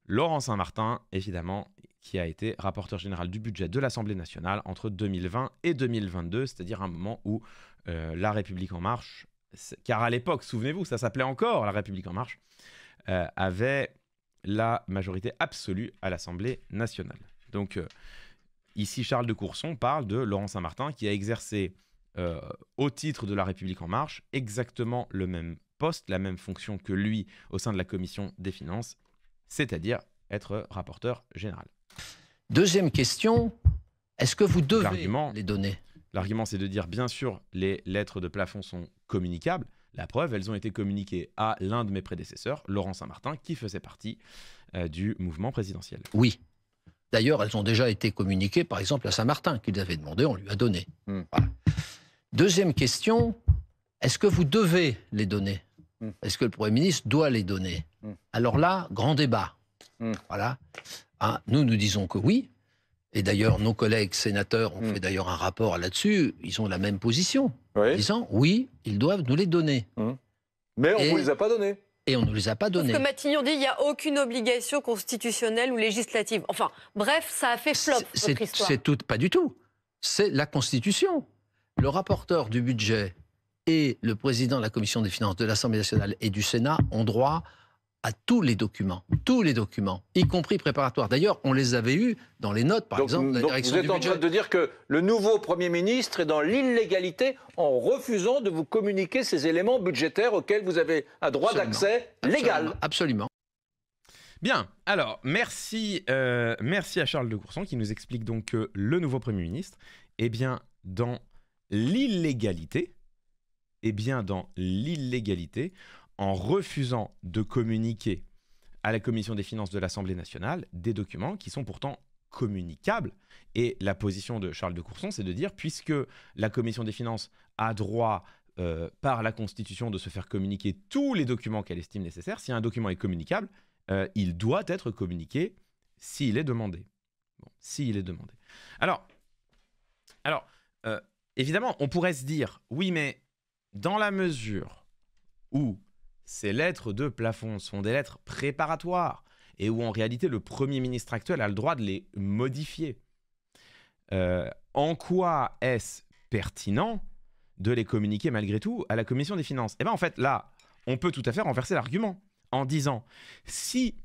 Laurent Saint-Martin, évidemment, qui a été rapporteur général du budget de l'Assemblée nationale entre 2020 et 2022, c'est-à-dire un moment où La République En Marche, car à l'époque, souvenez-vous, ça s'appelait encore La République En Marche, avait la majorité absolue à l'Assemblée nationale. Donc ici, Charles de Courson parle de Laurent Saint-Martin qui a exercé au titre de La République En Marche exactement le même poste, la même fonction que lui au sein de la Commission des finances, c'est-à-dire être rapporteur général. Deuxième question, est-ce que vous devez les donner? L'argument, c'est de dire, bien sûr, les lettres de plafond sont communicables. La preuve, elles ont été communiquées à l'un de mes prédécesseurs, Laurent Saint-Martin, qui faisait partie du mouvement présidentiel. Oui. D'ailleurs, elles ont déjà été communiquées, par exemple, à Saint-Martin, qu'il avait demandé, on lui a donné. Voilà. Deuxième question, est-ce que vous devez les donner? Est-ce que le Premier ministre doit les donner? Alors là, grand débat. Voilà. Nous disons que oui. Et d'ailleurs, nos collègues sénateurs ont fait d'ailleurs un rapport là-dessus. Ils ont la même position. Disant, oui, ils doivent nous les donner. Mais on ne vous les a pas donnés. Et on ne nous les a pas donnés. Parce que Matignon dit qu'il n'y a aucune obligation constitutionnelle ou législative. Enfin, bref, ça a fait flop, votre histoire. C'est tout, pas du tout. C'est la Constitution. Le rapporteur du budget et le président de la Commission des finances de l'Assemblée nationale et du Sénat ont droit à tous les documents, y compris préparatoires. D'ailleurs, on les avait eus dans les notes, par exemple, de la direction du budget. Vous êtes en train de dire que le nouveau Premier ministre est dans l'illégalité en refusant de vous communiquer ces éléments budgétaires auxquels vous avez un droit d'accès légal. Absolument. Bien, alors, merci à Charles de Courson qui nous explique donc que le nouveau Premier ministre est bien dans l'illégalité, en refusant de communiquer à la Commission des finances de l'Assemblée nationale des documents qui sont pourtant communicables. Et la position de Charles de Courson, c'est de dire, puisque la Commission des finances a droit par la Constitution de se faire communiquer tous les documents qu'elle estime nécessaires, si un document est communicable, il doit être communiqué s'il est demandé. Bon, s'il est demandé. Alors évidemment, on pourrait se dire, oui, mais dans la mesure où ces lettres de plafond sont des lettres préparatoires et où en réalité le Premier ministre actuel a le droit de les modifier, en quoi est-ce pertinent de les communiquer malgré tout à la Commission des finances? Eh bien en fait là, on peut tout à fait renverser l'argument en disant, si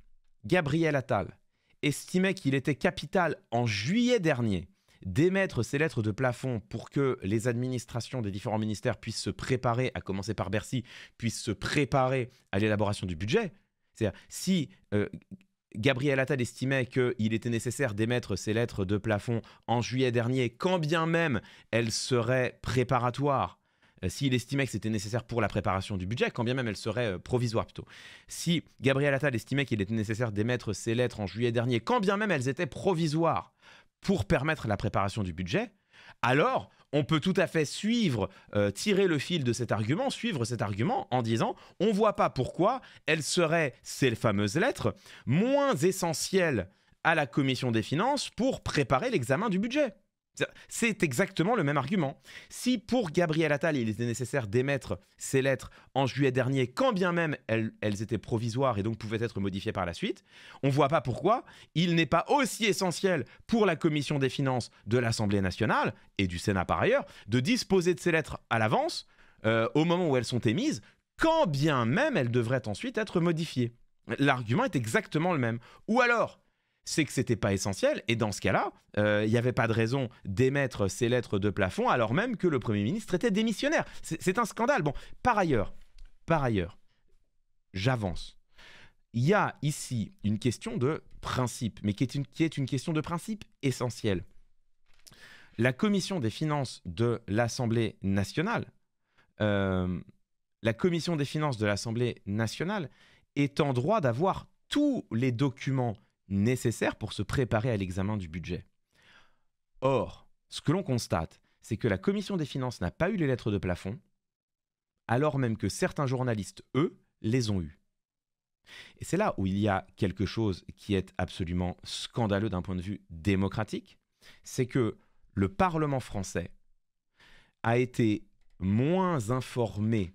Gabriel Attal estimait qu'il était capital en juillet dernier d'émettre ces lettres de plafond pour que les administrations des différents ministères puissent se préparer, à commencer par Bercy, puissent se préparer à l'élaboration du budget. C'est-à-dire, si Gabriel Attal estimait qu'il était nécessaire d'émettre ces lettres de plafond en juillet dernier, quand bien même elles seraient préparatoires, s'il estimait que c'était nécessaire pour la préparation du budget, quand bien même elles seraient provisoires plutôt. Si Gabriel Attal estimait qu'il était nécessaire d'émettre ces lettres en juillet dernier, quand bien même elles étaient provisoires, pour permettre la préparation du budget, alors on peut tout à fait tirer le fil de cet argument, suivre cet argument en disant on ne voit pas pourquoi elles seraient, ces fameuses lettres, moins essentielles à la commission des finances pour préparer l'examen du budget. C'est exactement le même argument. Si pour Gabriel Attal, il était nécessaire d'émettre ces lettres en juillet dernier, quand bien même elles étaient provisoires et donc pouvaient être modifiées par la suite, on ne voit pas pourquoi il n'est pas aussi essentiel pour la commission des finances de l'Assemblée nationale et du Sénat par ailleurs de disposer de ces lettres à l'avance au moment où elles sont émises, quand bien même elles devraient ensuite être modifiées. L'argument est exactement le même. Ou alors, c'est que ce n'était pas essentiel, et dans ce cas-là, il n'y avait pas de raison d'émettre ces lettres de plafond, alors même que le Premier ministre était démissionnaire. C'est un scandale. Bon, par ailleurs, j'avance. Il y a ici une question de principe, mais qui est une question de principe essentielle. La commission des finances de l'Assemblée nationale, est en droit d'avoir tous les documents nécessaires pour se préparer à l'examen du budget. Or, ce que l'on constate, c'est que la commission des finances n'a pas eu les lettres de plafond, alors même que certains journalistes, eux, les ont eues. Et c'est là où il y a quelque chose qui est absolument scandaleux d'un point de vue démocratique, c'est que le Parlement français a été moins informé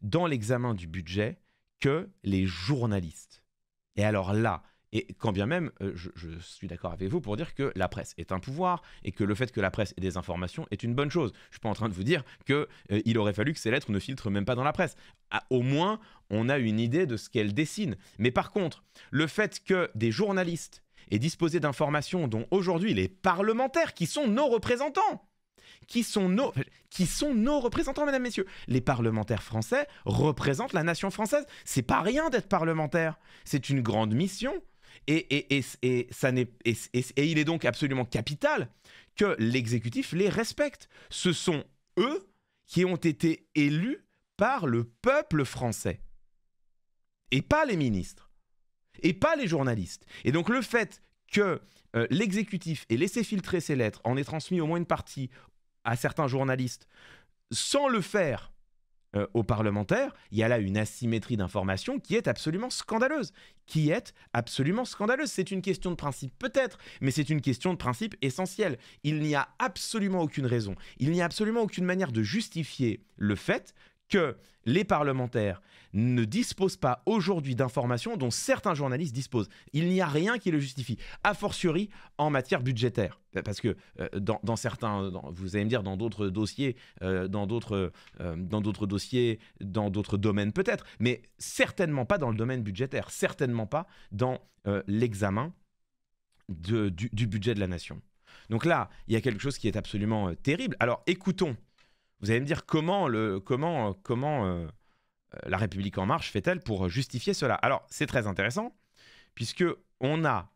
dans l'examen du budget que les journalistes. Et alors là, et quand bien même, je suis d'accord avec vous pour dire que la presse est un pouvoir et que le fait que la presse ait des informations est une bonne chose. Je ne suis pas en train de vous dire qu'il aurait fallu que ces lettres ne filtrent même pas dans la presse. Au moins, on a une idée de ce qu'elles dessinent. Mais par contre, le fait que des journalistes aient disposé d'informations dont aujourd'hui les parlementaires, qui sont nos représentants, mesdames, messieurs. Les parlementaires français représentent la nation française. C'est pas rien d'être parlementaire. C'est une grande mission. Et il est donc absolument capital que l'exécutif les respecte. Ce sont eux qui ont été élus par le peuple français. Et pas les ministres. Et pas les journalistes. Et donc le fait que l'exécutif ait laissé filtrer ces lettres, en ait transmis au moins une partie à certains journalistes, sans le faire aux parlementaires, il y a là une asymétrie d'information qui est absolument scandaleuse. C'est une question de principe peut-être, mais c'est une question de principe essentielle. Il n'y a absolument aucune raison, il n'y a absolument aucune manière de justifier le fait que les parlementaires ne disposent pas aujourd'hui d'informations dont certains journalistes disposent. Il n'y a rien qui le justifie, a fortiori en matière budgétaire. Parce que dans certains, vous allez me dire, dans d'autres dossiers, dans d'autres domaines peut-être, mais certainement pas dans le domaine budgétaire, certainement pas dans l'examen du budget de la nation. Donc là, il y a quelque chose qui est absolument terrible. Alors écoutons. Vous allez me dire comment La République En Marche fait-elle pour justifier cela? Alors, c'est très intéressant, puisque on a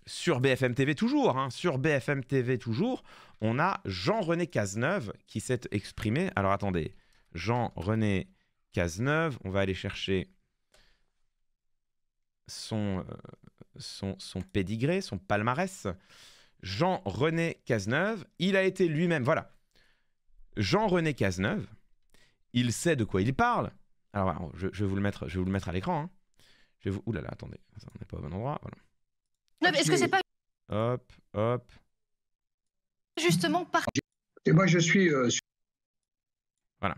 sur BFM TV toujours, on a Jean-René Cazeneuve qui s'est exprimé. Alors, attendez, Jean-René Cazeneuve, on va aller chercher son pédigré, son palmarès. Jean-René Cazeneuve, il a été lui-même, voilà. Jean-René Cazeneuve, il sait de quoi il parle. Alors, je vais vous le mettre à l'écran. Hein. Ouh là là, attendez, on n'est pas au bon endroit. Voilà. Non, mais est-ce que c'est pas Hop. justement par... Et moi, je suis... Voilà.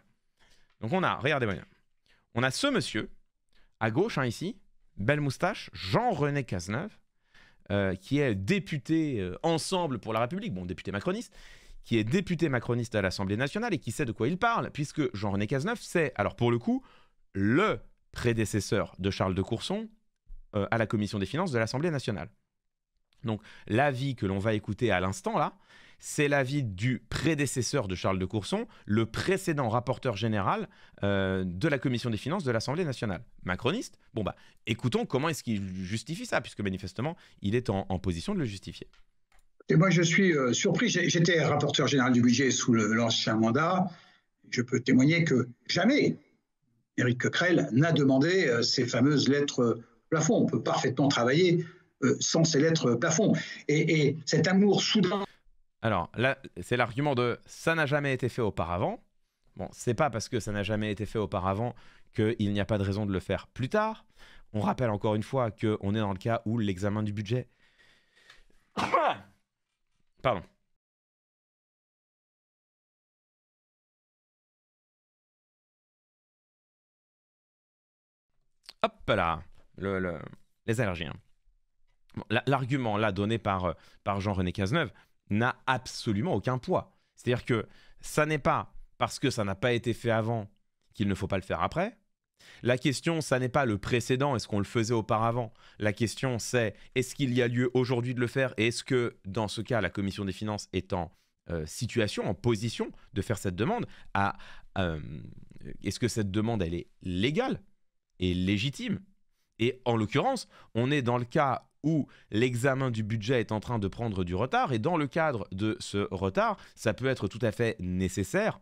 Donc regardez bien. On a ce monsieur, à gauche, ici, belle moustache, Jean-René Cazeneuve, qui est député Ensemble pour la République, bon, député macroniste, qui est député macroniste à l'Assemblée nationale et qui sait de quoi il parle, puisque Jean-René Cazeneuve, c'est, alors pour le coup, le prédécesseur de Charles de Courson à la Commission des finances de l'Assemblée nationale. Donc l'avis que l'on va écouter à l'instant, là, c'est l'avis du prédécesseur de Charles de Courson, le précédent rapporteur général de la Commission des finances de l'Assemblée nationale. Macroniste, bon bah, écoutons comment est-ce qu'il justifie ça, puisque manifestement, il est en position de le justifier. Et moi, je suis surpris. J'étais rapporteur général du budget sous l'ancien mandat. Je peux témoigner que jamais Éric Coquerel n'a demandé ces fameuses lettres plafond. On peut parfaitement travailler sans ces lettres plafond. Et cet amour soudain... Alors là, c'est l'argument de ça n'a jamais été fait auparavant. Bon, c'est pas parce que ça n'a jamais été fait auparavant qu'il n'y a pas de raison de le faire plus tard. On rappelle encore une fois qu'on est dans le cas où l'examen du budget... Pardon. Hop là, les allergies. Hein. Bon, l'argument là donné par Jean-René Cazeneuve n'a absolument aucun poids. C'est-à-dire que ça n'est pas parce que ça n'a pas été fait avant qu'il ne faut pas le faire après. La question, ça n'est pas le précédent, est-ce qu'on le faisait auparavant? La question, c'est est-ce qu'il y a lieu aujourd'hui de le faire? Et est-ce que, dans ce cas, la Commission des finances est en situation, en position de faire cette demande est-ce que cette demande, elle est légale et légitime? Et en l'occurrence, on est dans le cas où l'examen du budget est en train de prendre du retard. Et dans le cadre de ce retard, ça peut être tout à fait nécessaire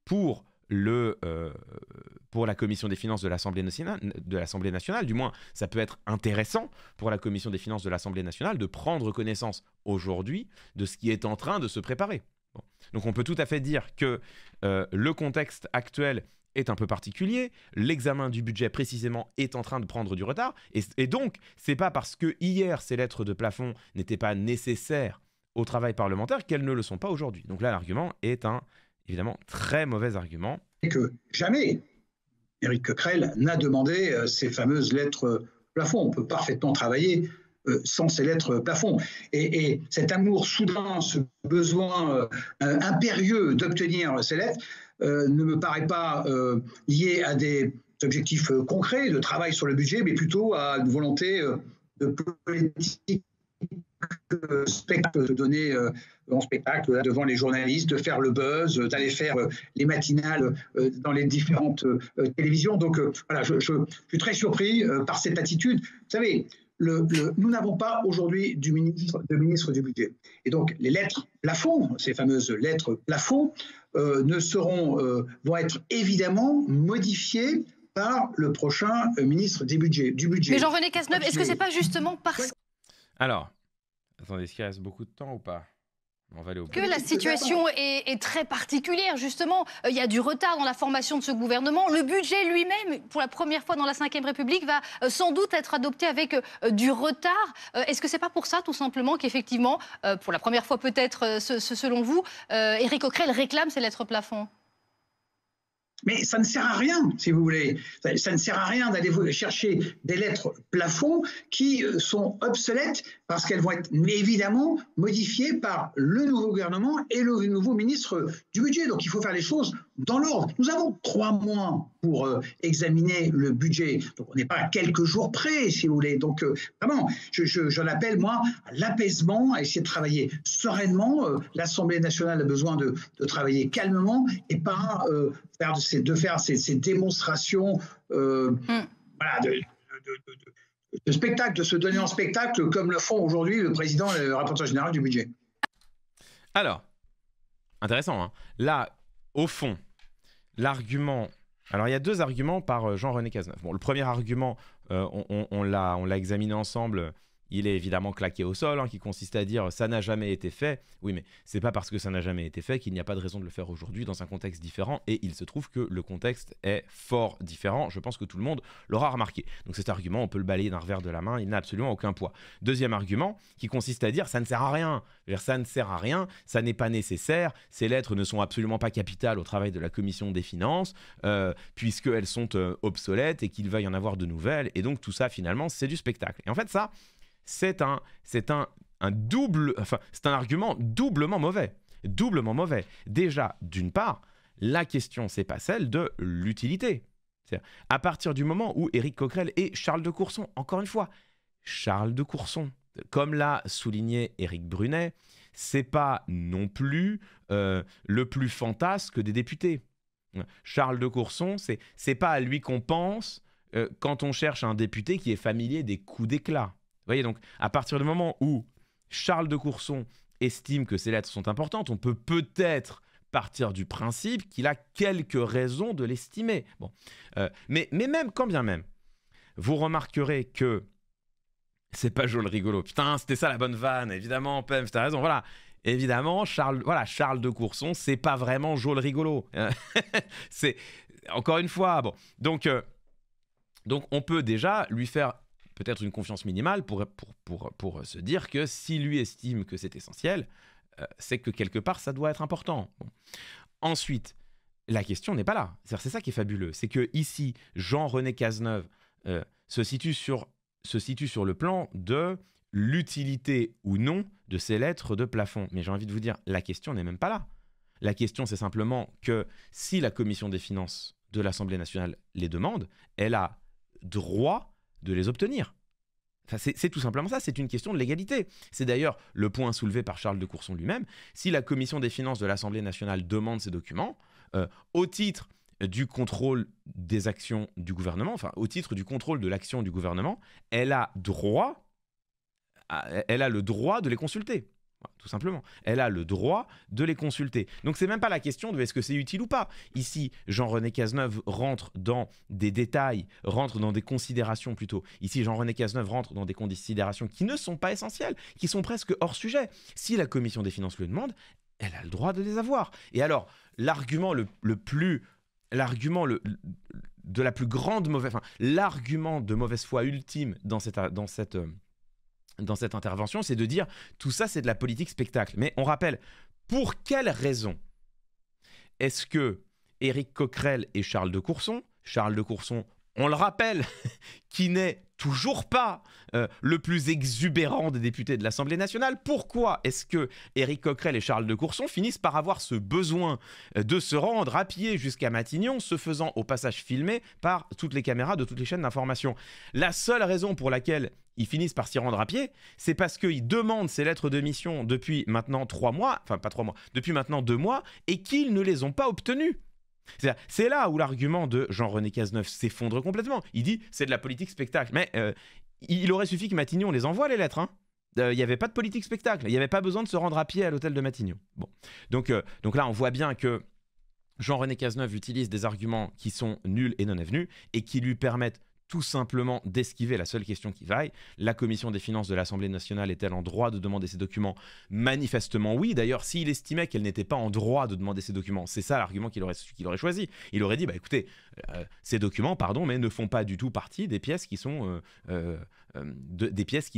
pour la Commission des finances de l'Assemblée nationale, du moins ça peut être intéressant pour la Commission des finances de l'Assemblée nationale de prendre connaissance aujourd'hui de ce qui est en train de se préparer. Bon. Donc on peut tout à fait dire que le contexte actuel est un peu particulier, l'examen du budget précisément est en train de prendre du retard, et donc c'est pas parce que hier ces lettres de plafond n'étaient pas nécessaires au travail parlementaire qu'elles ne le sont pas aujourd'hui. Donc là l'argument est évidemment très mauvais argument. Et que jamais Éric Coquerel n'a demandé ces fameuses lettres plafond. On peut parfaitement travailler sans ces lettres plafond. Et cet amour soudain, ce besoin impérieux d'obtenir ces lettres ne me paraît pas lié à des objectifs concrets de travail sur le budget, mais plutôt à une volonté de politique spectacle, de donner en spectacle devant les journalistes, de faire le buzz, d'aller faire les matinales dans les différentes télévisions. Donc voilà, je suis très surpris par cette attitude. Vous savez, nous n'avons pas aujourd'hui de ministre du budget. Et donc les lettres plafond, ces fameuses lettres plafond, vont être évidemment modifiées par le prochain ministre du budget. Mais Jean-René Cazeneuve, est-ce que c'est pas justement parce Alors, attendez, est-ce qu'il reste beaucoup de temps ou pas? On va aller au bout. Que la situation est très particulière, justement. Il y a du retard dans la formation de ce gouvernement. Le budget lui-même, pour la première fois dans la Ve République, va sans doute être adopté avec du retard. Est-ce que c'est pas pour ça, tout simplement, qu'effectivement, pour la première fois peut-être, selon vous, Éric Coquerel réclame ces lettres plafond? Mais ça ne sert à rien, si vous voulez. Ça ne sert à rien d'aller chercher des lettres plafond qui sont obsolètes parce qu'elles vont être évidemment modifiées par le nouveau gouvernement et le nouveau ministre du budget. Donc il faut faire les choses dans l'ordre. Nous avons 3 mois pour examiner le budget. Donc on n'est pas à quelques jours près, si vous voulez. Donc vraiment, j'en appelle, moi, à l'apaisement, à essayer de travailler sereinement. L'Assemblée nationale a besoin de travailler calmement et pas de faire ces démonstrations voilà, de spectacle, de se donner en spectacle comme le font aujourd'hui le président et le rapporteur général du budget. Alors, intéressant, hein. Là, au fond, l'argument... Alors, il y a 2 arguments par Jean-René Cazeneuve. Bon, le premier argument, on l'a examiné ensemble... Il est évidemment claqué au sol, hein, qui consiste à dire « ça n'a jamais été fait ». Oui, mais c'est pas parce que ça n'a jamais été fait qu'il n'y a pas de raison de le faire aujourd'hui dans un contexte différent. Et il se trouve que le contexte est fort différent. Je pense que tout le monde l'aura remarqué. Donc cet argument, on peut le balayer d'un revers de la main. Il n'a absolument aucun poids. Deuxième argument, qui consiste à dire « ça ne sert à rien ». Ça ne sert à rien, ça n'est pas nécessaire. Ces lettres ne sont absolument pas capitales au travail de la Commission des finances, puisqu'elles sont obsolètes et qu'il va y en avoir de nouvelles. Et donc tout ça, finalement, c'est du spectacle. Et en fait, ça... c'est un argument doublement mauvais. Doublement mauvais. Déjà, d'une part, la question, c'est pas celle de l'utilité. À partir du moment où Éric Coquerel et Charles de Courson, encore une fois, Charles de Courson, comme l'a souligné Éric Brunet, c'est pas non plus le plus fantasque des députés. Charles de Courson, c'est pas à lui qu'on pense quand on cherche un député qui est familier des coups d'éclat. Vous voyez, donc, à partir du moment où Charles de Courson estime que ces lettres sont importantes, on peut peut-être partir du principe qu'il a quelques raisons de l'estimer. Bon. Mais même, quand bien même, vous remarquerez que c'est pas Joël rigolo. Putain, c'était ça la bonne vanne, évidemment, Pem, t'as raison, voilà. évidemment, Charles de Courson, c'est pas vraiment Jo le rigolo. C'est encore une fois, bon. Donc on peut déjà lui faire peut-être une confiance minimale pour se dire que si lui estime que c'est essentiel, c'est que quelque part ça doit être important. Bon. Ensuite, la question n'est pas là. C'est ça qui est fabuleux, c'est que ici, Jean-René Cazeneuve se situe sur le plan de l'utilité ou non de ces lettres de plafond. Mais j'ai envie de vous dire, la question n'est même pas là. La question, c'est simplement que si la commission des finances de l'Assemblée nationale les demande, elle a droit de les obtenir. Enfin, c'est tout simplement ça, c'est une question de légalité. C'est d'ailleurs le point soulevé par Charles de Courson lui-même. Si la commission des finances de l'Assemblée nationale demande ces documents, au titre du contrôle des actions du gouvernement, enfin au titre du contrôle de l'action du gouvernement, elle a le droit de les consulter. Tout simplement. Elle a le droit de les consulter. Donc, c'est même pas la question de est-ce que c'est utile ou pas. Ici, Jean-René Cazeneuve rentre dans des détails, rentre dans des considérations plutôt. Ici, Jean-René Cazeneuve rentre dans des considérations qui ne sont pas essentielles, qui sont presque hors sujet. Si la commission des finances le demande, elle a le droit de les avoir. Et alors, l'argument de la plus grande mauvaise... Enfin, l'argument de mauvaise foi ultime dans cette intervention, c'est de dire tout ça, c'est de la politique spectacle. Mais on rappelle, pour quelle raison est-ce que Éric Coquerel et Charles de Courson, on le rappelle, qui n'est toujours pas le plus exubérant des députés de l'Assemblée nationale, pourquoi est-ce que Éric Coquerel et Charles de Courson finissent par avoir ce besoin de se rendre à pied jusqu'à Matignon, se faisant au passage filmer par toutes les caméras de toutes les chaînes d'information? La seule raison pour laquelle ils finissent par s'y rendre à pied, c'est parce qu'ils demandent ces lettres de mission depuis maintenant 3 mois, enfin pas 3 mois, depuis maintenant 2 mois, et qu'ils ne les ont pas obtenues. C'est là où l'argument de Jean-René Cazeneuve s'effondre complètement. Il dit c'est de la politique spectacle. Mais il aurait suffi que Matignon les envoie les lettres. Il n'y avait pas de politique spectacle. Il n'y avait pas besoin de se rendre à pied à l'hôtel de Matignon. Bon. Donc là, on voit bien que Jean-René Cazeneuve utilise des arguments qui sont nuls et non avenus et qui lui permettent tout simplement d'esquiver la seule question qui vaille. La commission des finances de l'Assemblée nationale est-elle en droit de demander ces documents? Manifestement oui. D'ailleurs, s'il estimait qu'elle n'était pas en droit de demander ces documents, c'est ça l'argument qu'il aurait choisi. Il aurait dit, bah écoutez, ces documents, pardon, mais ne font pas du tout partie des pièces qui sont des pièces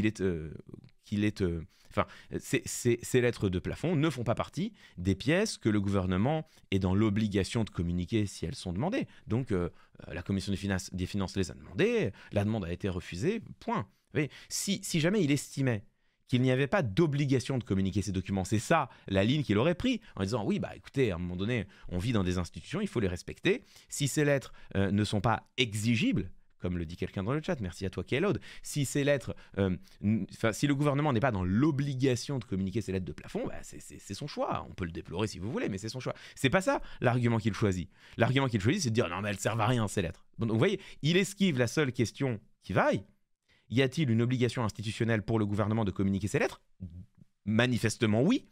Enfin, ces lettres de plafond ne font pas partie des pièces que le gouvernement est dans l'obligation de communiquer si elles sont demandées. Donc, la commission des finances les a demandées, la demande a été refusée, point. Vous voyez, si jamais il estimait qu'il n'y avait pas d'obligation de communiquer ces documents, c'est ça la ligne qu'il aurait pris, en disant oui, bah écoutez, à un moment donné, on vit dans des institutions, il faut les respecter. Si ces lettres ne sont pas exigibles, comme le dit quelqu'un dans le chat, merci à toi Kéllode, si ces lettres, si le gouvernement n'est pas dans l'obligation de communiquer ces lettres de plafond, bah c'est son choix. On peut le déplorer si vous voulez, mais c'est son choix. C'est pas ça l'argument qu'il choisit. L'argument qu'il choisit, c'est de dire non mais elles servent à rien ces lettres. Donc vous voyez, il esquive la seule question qui vaille. Y a-t-il une obligation institutionnelle pour le gouvernement de communiquer ces lettres? Manifestement oui.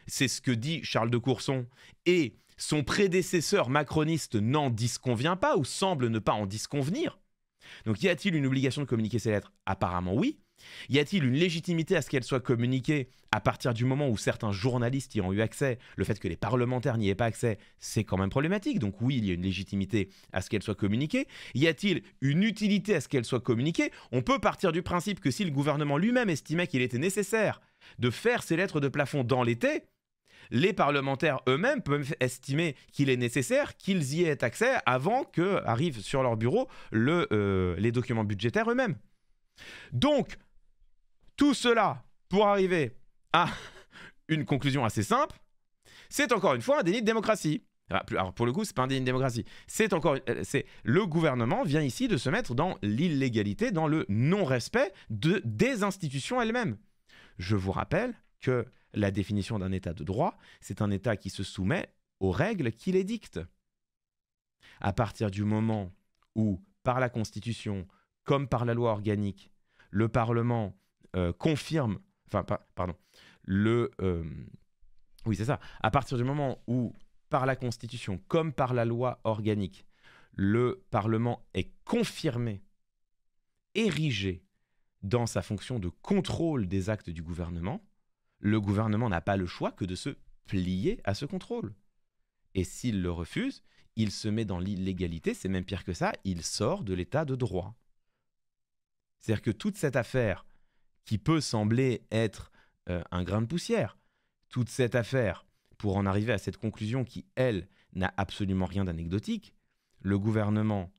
C'est ce que dit Charles de Courson et son prédécesseur macroniste n'en disconvient pas ou semble ne pas en disconvenir. Donc, y a-t-il une obligation de communiquer ces lettres? Apparemment, oui. Y a-t-il une légitimité à ce qu'elles soient communiquées à partir du moment où certains journalistes y ont eu accès? Le fait que les parlementaires n'y aient pas accès, c'est quand même problématique. Donc oui, il y a une légitimité à ce qu'elles soient communiquées. Y a-t-il une utilité à ce qu'elles soient communiquées? On peut partir du principe que si le gouvernement lui-même estimait qu'il était nécessaire de faire ces lettres de plafond dans l'été, les parlementaires eux-mêmes peuvent estimer qu'il est nécessaire qu'ils y aient accès avant qu'arrivent sur leur bureau les documents budgétaires eux-mêmes. Donc, tout cela pour arriver à une conclusion assez simple, c'est encore une fois un déni de démocratie. Alors pour le coup, c'est pas un déni de démocratie. Le gouvernement vient ici de se mettre dans l'illégalité, dans le non-respect des institutions elles-mêmes. Je vous rappelle que la définition d'un État de droit, c'est un État qui se soumet aux règles qu'il édicte. À partir du moment où, par la Constitution, comme par la loi organique, le Parlement confirme... Enfin, pardon. Oui, c'est ça. À partir du moment où, par la Constitution, comme par la loi organique, le Parlement est confirmé, érigé dans sa fonction de contrôle des actes du gouvernement, Le gouvernement n'a pas le choix que de se plier à ce contrôle. Et s'il le refuse, il se met dans l'illégalité, c'est même pire que ça, il sort de l'état de droit. C'est-à-dire que toute cette affaire qui peut sembler être un grain de poussière, toute cette affaire, pour en arriver à cette conclusion qui, elle, n'a absolument rien d'anecdotique, le gouvernement,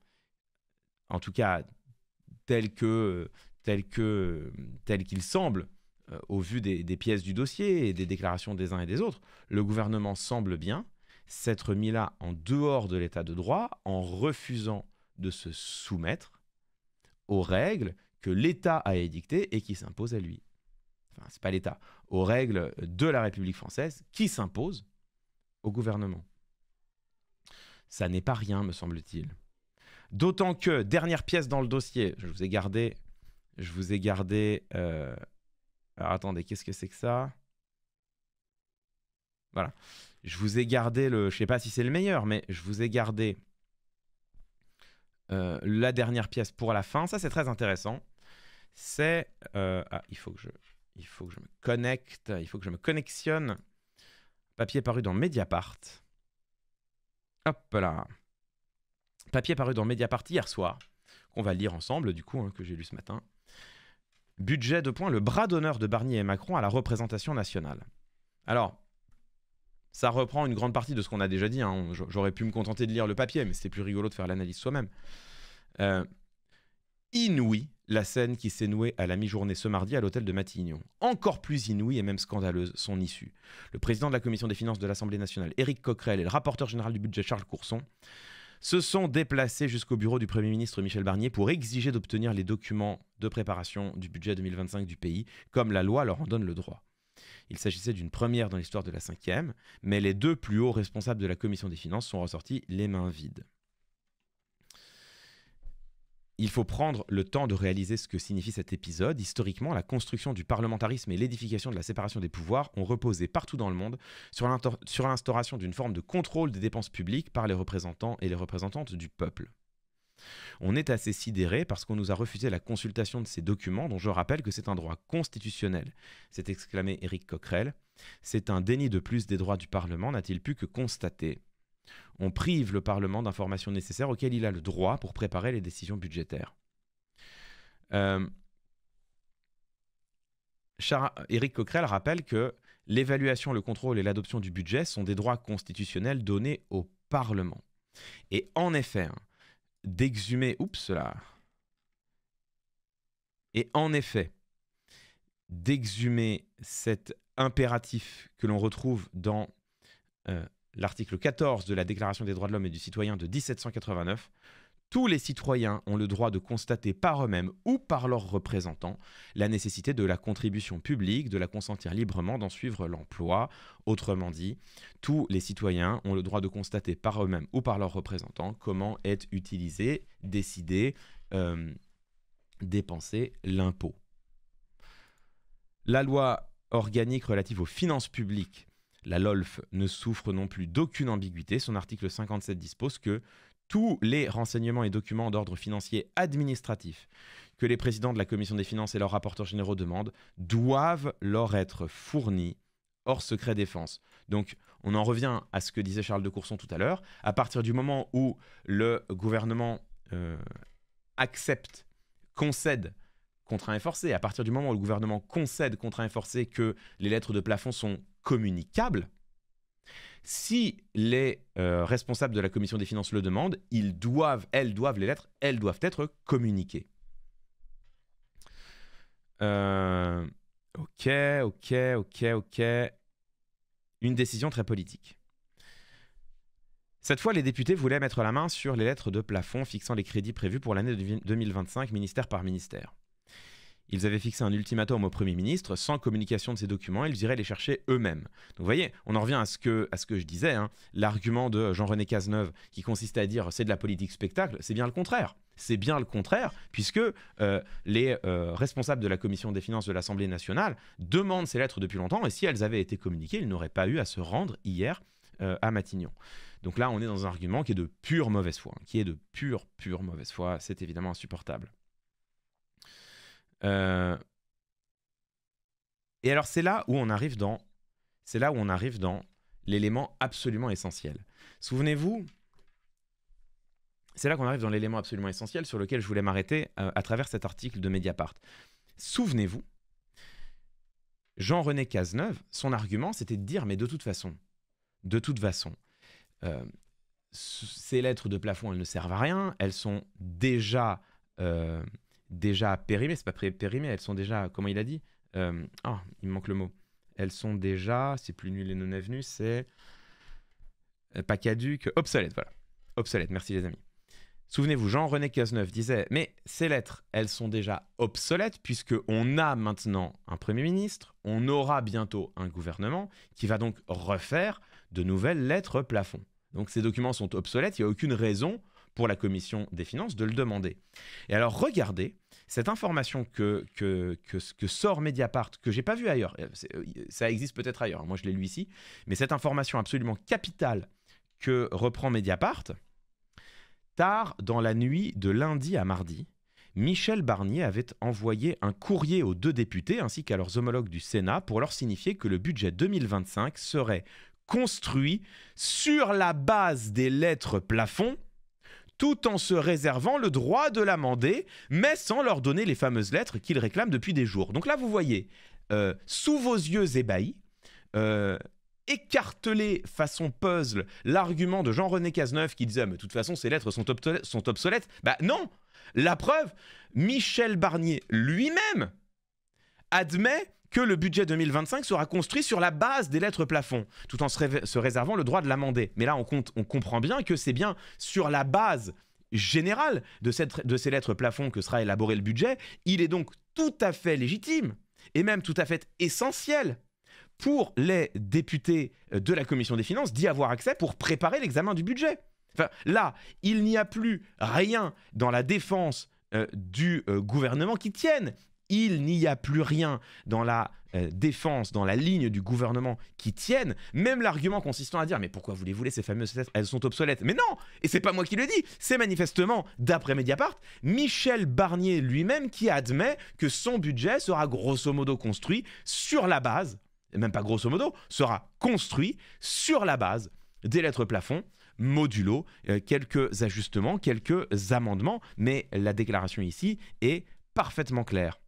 en tout cas tel qu'il semble, au vu des pièces du dossier et des déclarations des uns et des autres, le gouvernement semble bien s'être mis là en dehors de l'état de droit en refusant de se soumettre aux règles que l'État a édictées et qui s'imposent à lui. Enfin, c'est pas l'État, aux règles de la République française qui s'imposent au gouvernement. Ça n'est pas rien, me semble-t-il. D'autant que, dernière pièce dans le dossier, je vous ai gardé... alors attendez, qu'est-ce que c'est que ça? Voilà. Je vous ai gardé je ne sais pas si c'est le meilleur, mais je vous ai gardé la dernière pièce pour la fin. Ça, c'est très intéressant. C'est... il faut que je me connecte, il faut que je me connexionne. Papier paru dans Mediapart. Hop là. Papier paru dans Mediapart hier soir, qu'on va lire ensemble, du coup, que j'ai lu ce matin. Budget de points, le bras d'honneur de Barnier et Macron à la représentation nationale. Alors, ça reprend une grande partie de ce qu'on a déjà dit. Hein. J'aurais pu me contenter de lire le papier, mais c'était plus rigolo de faire l'analyse soi-même. Inouïe, la scène qui s'est nouée à la mi-journée ce mardi à l'hôtel de Matignon. Encore plus inouïe et même scandaleuse son issue. Le président de la commission des finances de l'Assemblée nationale, Éric Coquerel, et le rapporteur général du budget, Charles Courson, se sont déplacés jusqu'au bureau du Premier ministre Michel Barnier pour exiger d'obtenir les documents de préparation du budget 2025 du pays, comme la loi leur en donne le droit. Il s'agissait d'une première dans l'histoire de la 5e, mais les deux plus hauts responsables de la commission des finances sont ressortis les mains vides. Il faut prendre le temps de réaliser ce que signifie cet épisode. Historiquement, la construction du parlementarisme et l'édification de la séparation des pouvoirs ont reposé partout dans le monde sur l'instauration d'une forme de contrôle des dépenses publiques par les représentants et les représentantes du peuple. On est assez sidéré parce qu'on nous a refusé la consultation de ces documents, dont je rappelle que c'est un droit constitutionnel, s'est exclamé Éric Coquerel. C'est un déni de plus des droits du Parlement, n'a-t-il pu que constater. On prive le Parlement d'informations nécessaires auxquelles il a le droit pour préparer les décisions budgétaires. Éric Coquerel rappelle que l'évaluation, le contrôle et l'adoption du budget sont des droits constitutionnels donnés au Parlement. Et en effet, d'exhumer cet impératif que l'on retrouve dans l'article 14 de la Déclaration des droits de l'homme et du citoyen de 1789, tous les citoyens ont le droit de constater par eux-mêmes ou par leurs représentants la nécessité de la contribution publique, de la consentir librement, d'en suivre l'emploi. Autrement dit, tous les citoyens ont le droit de constater par eux-mêmes ou par leurs représentants comment est utilisé, décidé, dépensé l'impôt. La loi organique relative aux finances publiques, la LOLF, ne souffre non plus d'aucune ambiguïté. Son article 57 dispose que tous les renseignements et documents d'ordre financier administratif que les présidents de la Commission des finances et leurs rapporteurs généraux demandent doivent leur être fournis hors secret défense. Donc, on en revient à ce que disait Charles de Courson tout à l'heure. À partir du moment où le gouvernement concède contraint et forcé, à partir du moment où le gouvernement concède contraint et forcé que les lettres de plafond sont communicables, si les responsables de la commission des finances le demandent, les lettres doivent être communiquées. Ok. Une décision très politique. Cette fois, les députés voulaient mettre la main sur les lettres de plafond fixant les crédits prévus pour l'année 2025, ministère par ministère. Ils avaient fixé un ultimatum au Premier ministre, sans communication de ces documents, ils iraient les chercher eux-mêmes. Donc vous voyez, on en revient à ce que je disais, hein, l'argument de Jean-René Cazeneuve qui consiste à dire c'est de la politique spectacle, c'est bien le contraire. C'est bien le contraire, puisque les responsables de la Commission des finances de l'Assemblée nationale demandent ces lettres depuis longtemps, et si elles avaient été communiquées, ils n'auraient pas eu à se rendre hier à Matignon. Donc là, on est dans un argument qui est de pure mauvaise foi, c'est évidemment insupportable. Et alors c'est là où on arrive dans l'élément absolument essentiel. Souvenez-vous, c'est là qu'on arrive dans l'élément absolument essentiel sur lequel je voulais m'arrêter à travers cet article de Mediapart. Souvenez-vous, Jean-René Cazeneuve, son argument, c'était de dire, mais de toute façon, ces lettres de plafond, elles ne servent à rien, elles sont déjà périmées, c'est pas périmées, elles sont déjà, comment il a dit, il me manque le mot, elles sont déjà, c'est plus nul et non avenu, c'est pas caduques, obsolètes, voilà, obsolètes, merci les amis. Souvenez-vous, Jean-René Cazeneuve disait « Mais ces lettres, elles sont déjà obsolètes puisqu'on a maintenant un Premier ministre, on aura bientôt un gouvernement qui va donc refaire de nouvelles lettres plafond. Donc ces documents sont obsolètes, il n'y a aucune raison pour la Commission des finances de le demander. » Et alors regardez cette information que sort Mediapart, que je n'ai pas vue ailleurs, ça existe peut-être ailleurs, moi je l'ai lu ici, mais cette information absolument capitale que reprend Mediapart. Tard dans la nuit de lundi à mardi, Michel Barnier avait envoyé un courrier aux 2 députés ainsi qu'à leurs homologues du Sénat pour leur signifier que le budget 2025 serait construit sur la base des lettres plafond, tout en se réservant le droit de l'amender, mais sans leur donner les fameuses lettres qu'ils réclament depuis des jours. Donc là, vous voyez, sous vos yeux ébahis, écartelé façon puzzle l'argument de Jean-René Cazeneuve qui disait « Mais de toute façon, ces lettres sont obsolètes ». Bah non, la preuve, Michel Barnier lui-même admet que le budget 2025 sera construit sur la base des lettres plafond, tout en se réservant le droit de l'amender. Mais là, on comprend bien que c'est bien sur la base générale de ces lettres plafond que sera élaboré le budget. Il est donc tout à fait légitime et même tout à fait essentiel pour les députés de la Commission des finances d'y avoir accès pour préparer l'examen du budget. Enfin, là, il n'y a plus rien dans la défense du gouvernement qui tienne. Il n'y a plus rien dans la défense, dans la ligne du gouvernement qui tienne. Même l'argument consistant à dire « Mais pourquoi voulez-vous ces fameuses lettres? Elles sont obsolètes. » Mais non! Et c'est pas moi qui le dis. C'est manifestement, d'après Mediapart, Michel Barnier lui-même qui admet que son budget sera grosso modo construit sur la base, et même pas grosso modo, sera construit sur la base des lettres plafond, modulo, quelques ajustements, quelques amendements, mais la déclaration ici est parfaitement claire.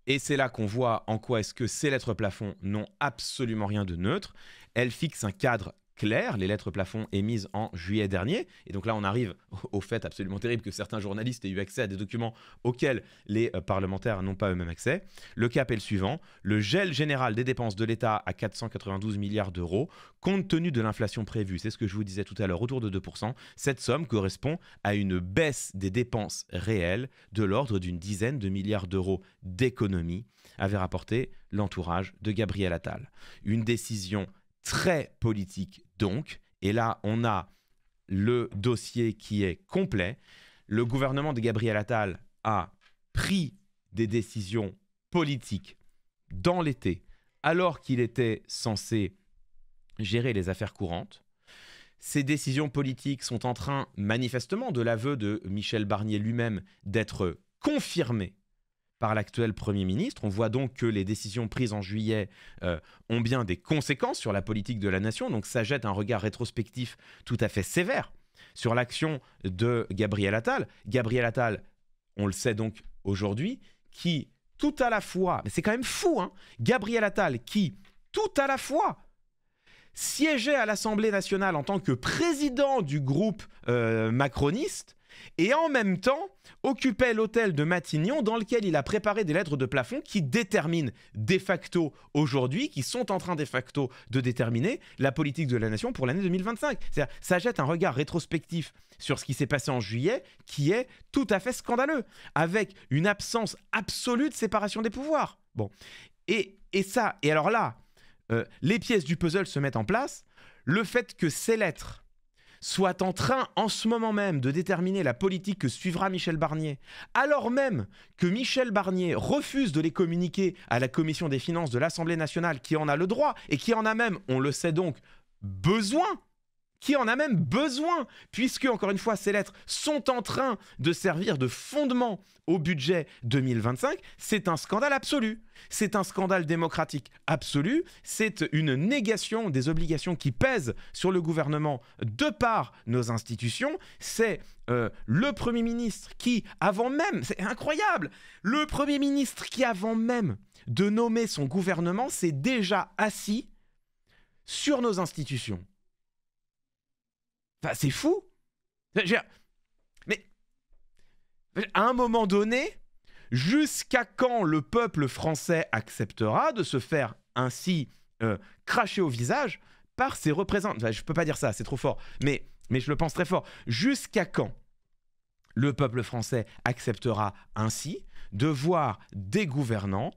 Et c'est là qu'on voit en quoi est-ce que ces lettres plafond n'ont absolument rien de neutre. Elles fixent un cadre clair, les lettres plafond émises en juillet dernier. Et donc là, on arrive au fait absolument terrible que certains journalistes aient eu accès à des documents auxquels les parlementaires n'ont pas eux-mêmes accès. Le cap est le suivant. Le gel général des dépenses de l'État à 492 milliards d'euros, compte tenu de l'inflation prévue, c'est ce que je vous disais tout à l'heure, autour de 2%. Cette somme correspond à une baisse des dépenses réelles de l'ordre d'une dizaine de milliards d'euros d'économie, avait rapporté l'entourage de Gabriel Attal. Une décision très politique donc, et là on a le dossier qui est complet. Le gouvernement de Gabriel Attal a pris des décisions politiques dans l'été alors qu'il était censé gérer les affaires courantes. Ces décisions politiques sont en train, manifestement, de l'aveu de Michel Barnier lui-même, d'être confirmées par l'actuel Premier ministre. On voit donc que les décisions prises en juillet ont bien des conséquences sur la politique de la nation, donc ça jette un regard rétrospectif tout à fait sévère sur l'action de Gabriel Attal. Gabriel Attal, on le sait donc aujourd'hui, qui tout à la fois, mais c'est quand même fou, hein, Gabriel Attal qui tout à la fois siégeait à l'Assemblée nationale en tant que président du groupe macroniste, et en même temps occupait l'hôtel de Matignon dans lequel il a préparé des lettres de plafond qui déterminent de facto aujourd'hui, qui sont en train de facto de déterminer la politique de la nation pour l'année 2025. C'est-à-dire, ça jette un regard rétrospectif sur ce qui s'est passé en juillet qui est tout à fait scandaleux, avec une absence absolue de séparation des pouvoirs. Bon. Et alors là, les pièces du puzzle se mettent en place. Le fait que ces lettres soit en train, en ce moment même, de déterminer la politique que suivra Michel Barnier, alors même que Michel Barnier refuse de les communiquer à la Commission des finances de l'Assemblée nationale, qui en a le droit, et qui en a même, on le sait donc, besoin, qui en a même besoin, puisque, encore une fois, ces lettres sont en train de servir de fondement au budget 2025, c'est un scandale absolu. C'est un scandale démocratique absolu. C'est une négation des obligations qui pèsent sur le gouvernement de par nos institutions. C'est le Premier ministre qui, avant même, c'est incroyable, le Premier ministre qui, avant même de nommer son gouvernement, s'est déjà assis sur nos institutions. Enfin, c'est fou. Mais à un moment donné, jusqu'à quand le peuple français acceptera de se faire ainsi cracher au visage par ses représentants? Enfin, je ne peux pas dire ça, c'est trop fort, mais je le pense très fort. Jusqu'à quand le peuple français acceptera ainsi de voir des gouvernants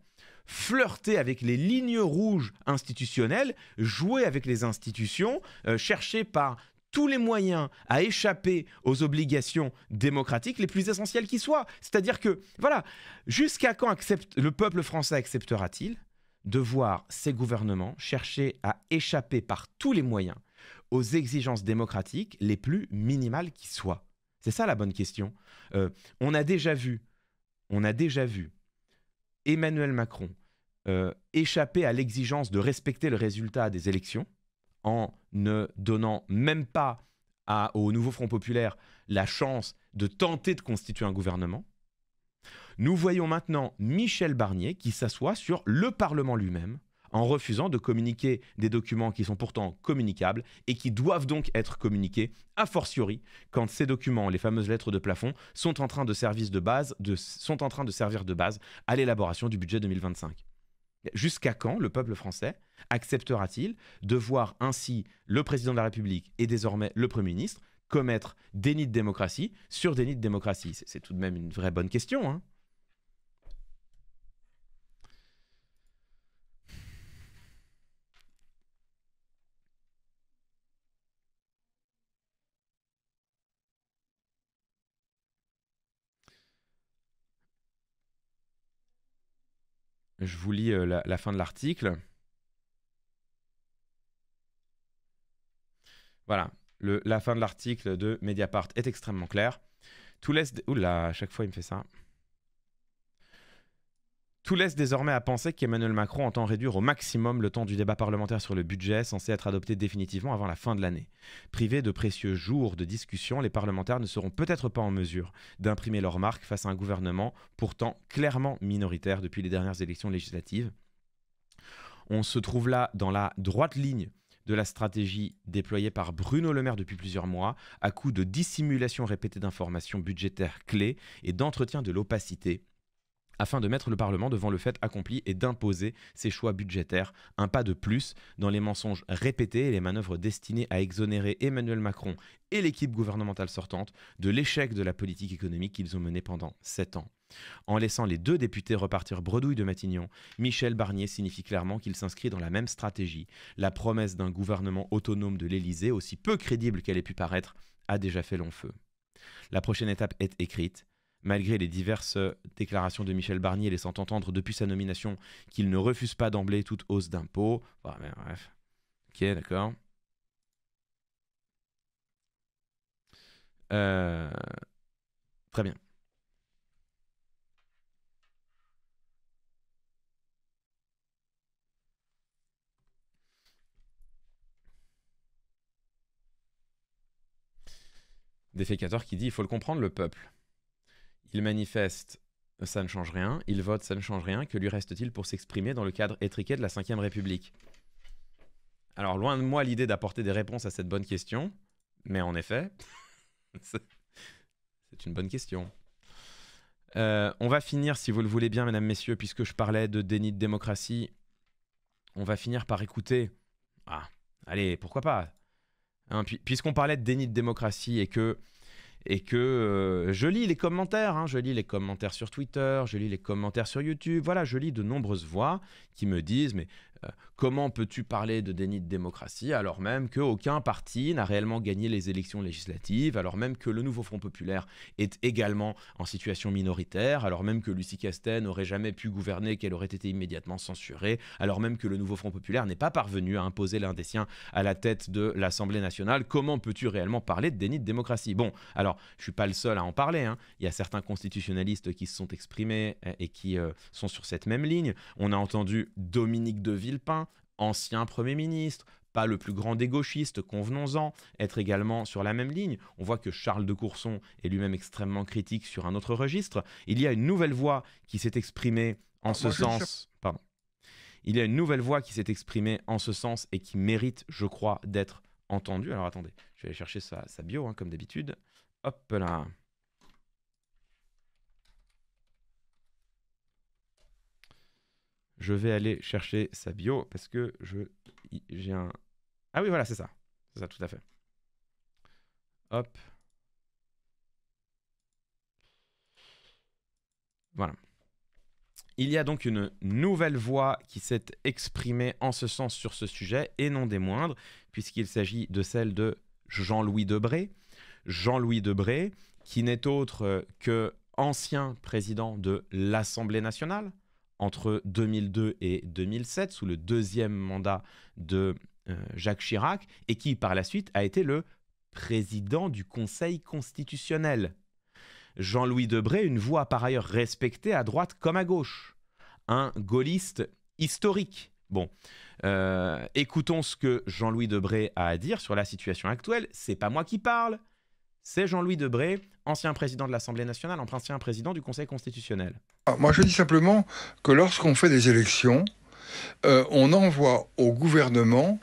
flirter avec les lignes rouges institutionnelles, jouer avec les institutions, chercher par tous les moyens à échapper aux obligations démocratiques les plus essentielles qui soient. C'est-à-dire que, voilà, jusqu'à quand le peuple français acceptera-t-il de voir ses gouvernements chercher à échapper par tous les moyens aux exigences démocratiques les plus minimales qui soient? C'est ça la bonne question. On a déjà vu Emmanuel Macron échapper à l'exigence de respecter le résultat des élections en ne donnant même pas au nouveau Front populaire la chance de tenter de constituer un gouvernement. Nous voyons maintenant Michel Barnier qui s'assoit sur le Parlement lui-même en refusant de communiquer des documents qui sont pourtant communicables et qui doivent donc être communiqués, a fortiori, quand ces documents, les fameuses lettres de plafond, sont en train de servir de base à l'élaboration du budget 2025. Jusqu'à quand le peuple français acceptera-t-il de voir ainsi le président de la République et désormais le Premier ministre commettre déni de démocratie sur déni de démocratie? C'est tout de même une vraie bonne question, hein. Je vous lis la fin de l'article. Voilà, la fin de l'article de Mediapart est extrêmement claire. Tout laisse... Oula, à chaque fois il me fait ça. Tout laisse désormais à penser qu'Emmanuel Macron entend réduire au maximum le temps du débat parlementaire sur le budget censé être adopté définitivement avant la fin de l'année. Privés de précieux jours de discussion, les parlementaires ne seront peut-être pas en mesure d'imprimer leur marque face à un gouvernement pourtant clairement minoritaire depuis les dernières élections législatives. On se trouve là dans la droite ligne de la stratégie déployée par Bruno Le Maire depuis plusieurs mois, à coup de dissimulation répétée d'informations budgétaires clés et d'entretien de l'opacité, afin de mettre le Parlement devant le fait accompli et d'imposer ses choix budgétaires, un pas de plus dans les mensonges répétés et les manœuvres destinées à exonérer Emmanuel Macron et l'équipe gouvernementale sortante de l'échec de la politique économique qu'ils ont menée pendant 7 ans. En laissant les 2 députés repartir bredouille de Matignon, Michel Barnier signifie clairement qu'il s'inscrit dans la même stratégie. La promesse d'un gouvernement autonome de l'Élysée, aussi peu crédible qu'elle ait pu paraître, a déjà fait long feu. La prochaine étape est écrite. Malgré les diverses déclarations de Michel Barnier laissant entendre depuis sa nomination qu'il ne refuse pas d'emblée toute hausse d'impôts. Bon, bref. Ok, d'accord. Très bien. Défécateur qui dit « Il faut le comprendre, le peuple. Il manifeste, ça ne change rien. Il vote, ça ne change rien. Que lui reste-t-il pour s'exprimer dans le cadre étriqué de la Ve République ?» Alors, loin de moi l'idée d'apporter des réponses à cette bonne question, mais en effet, c'est une bonne question. On va finir, si vous le voulez bien, mesdames, messieurs, puisque je parlais de déni de démocratie, on va finir par écouter... Ah, allez, pourquoi pas, hein, puisqu'on parlait de déni de démocratie et que je lis les commentaires, hein, je lis les commentaires sur Twitter, je lis les commentaires sur YouTube, voilà, je lis de nombreuses voix qui me disent « Mais Comment peux-tu parler de déni de démocratie alors même qu'aucun parti n'a réellement gagné les élections législatives, alors même que le Nouveau Front Populaire est également en situation minoritaire, alors même que Lucie Castet n'aurait jamais pu gouverner, qu'elle aurait été immédiatement censurée, alors même que le Nouveau Front Populaire n'est pas parvenu à imposer l'un des siens à la tête de l'Assemblée nationale. Comment peux-tu réellement parler de déni de démocratie? Bon, alors, je ne suis pas le seul à en parler, hein. Il y a certains constitutionnalistes qui se sont exprimés et qui sont sur cette même ligne. On a entendu Dominique de Villepin, ancien Premier ministre, pas le plus grand des gauchistes, convenons-en, être également sur la même ligne. On voit que Charles de Courson est lui-même extrêmement critique sur un autre registre. Il y a une nouvelle voix qui s'est exprimée en ce sens. Pardon. Il y a une nouvelle voix qui s'est exprimée en ce sens et qui mérite, je crois, d'être entendue. Alors attendez, je vais aller chercher sa bio, hein, comme d'habitude. Hop là. Je vais aller chercher sa bio parce que j'ai un... Ah oui, voilà, c'est ça. C'est ça, tout à fait. Hop. Voilà. Il y a donc une nouvelle voix qui s'est exprimée en ce sens sur ce sujet, et non des moindres, puisqu'il s'agit de celle de Jean-Louis Debré. Jean-Louis Debré, qui n'est autre que ancien président de l'Assemblée nationale, entre 2002 et 2007, sous le deuxième mandat de Jacques Chirac, et qui, par la suite, a été le président du Conseil constitutionnel. Jean-Louis Debré, une voix par ailleurs respectée à droite comme à gauche. Un gaulliste historique. Bon, écoutons ce que Jean-Louis Debré a à dire sur la situation actuelle. C'est pas moi qui parle, c'est Jean-Louis Debré, ancien président de l'Assemblée nationale, ancien président du Conseil constitutionnel. Moi, je dis simplement que lorsqu'on fait des élections, on envoie au gouvernement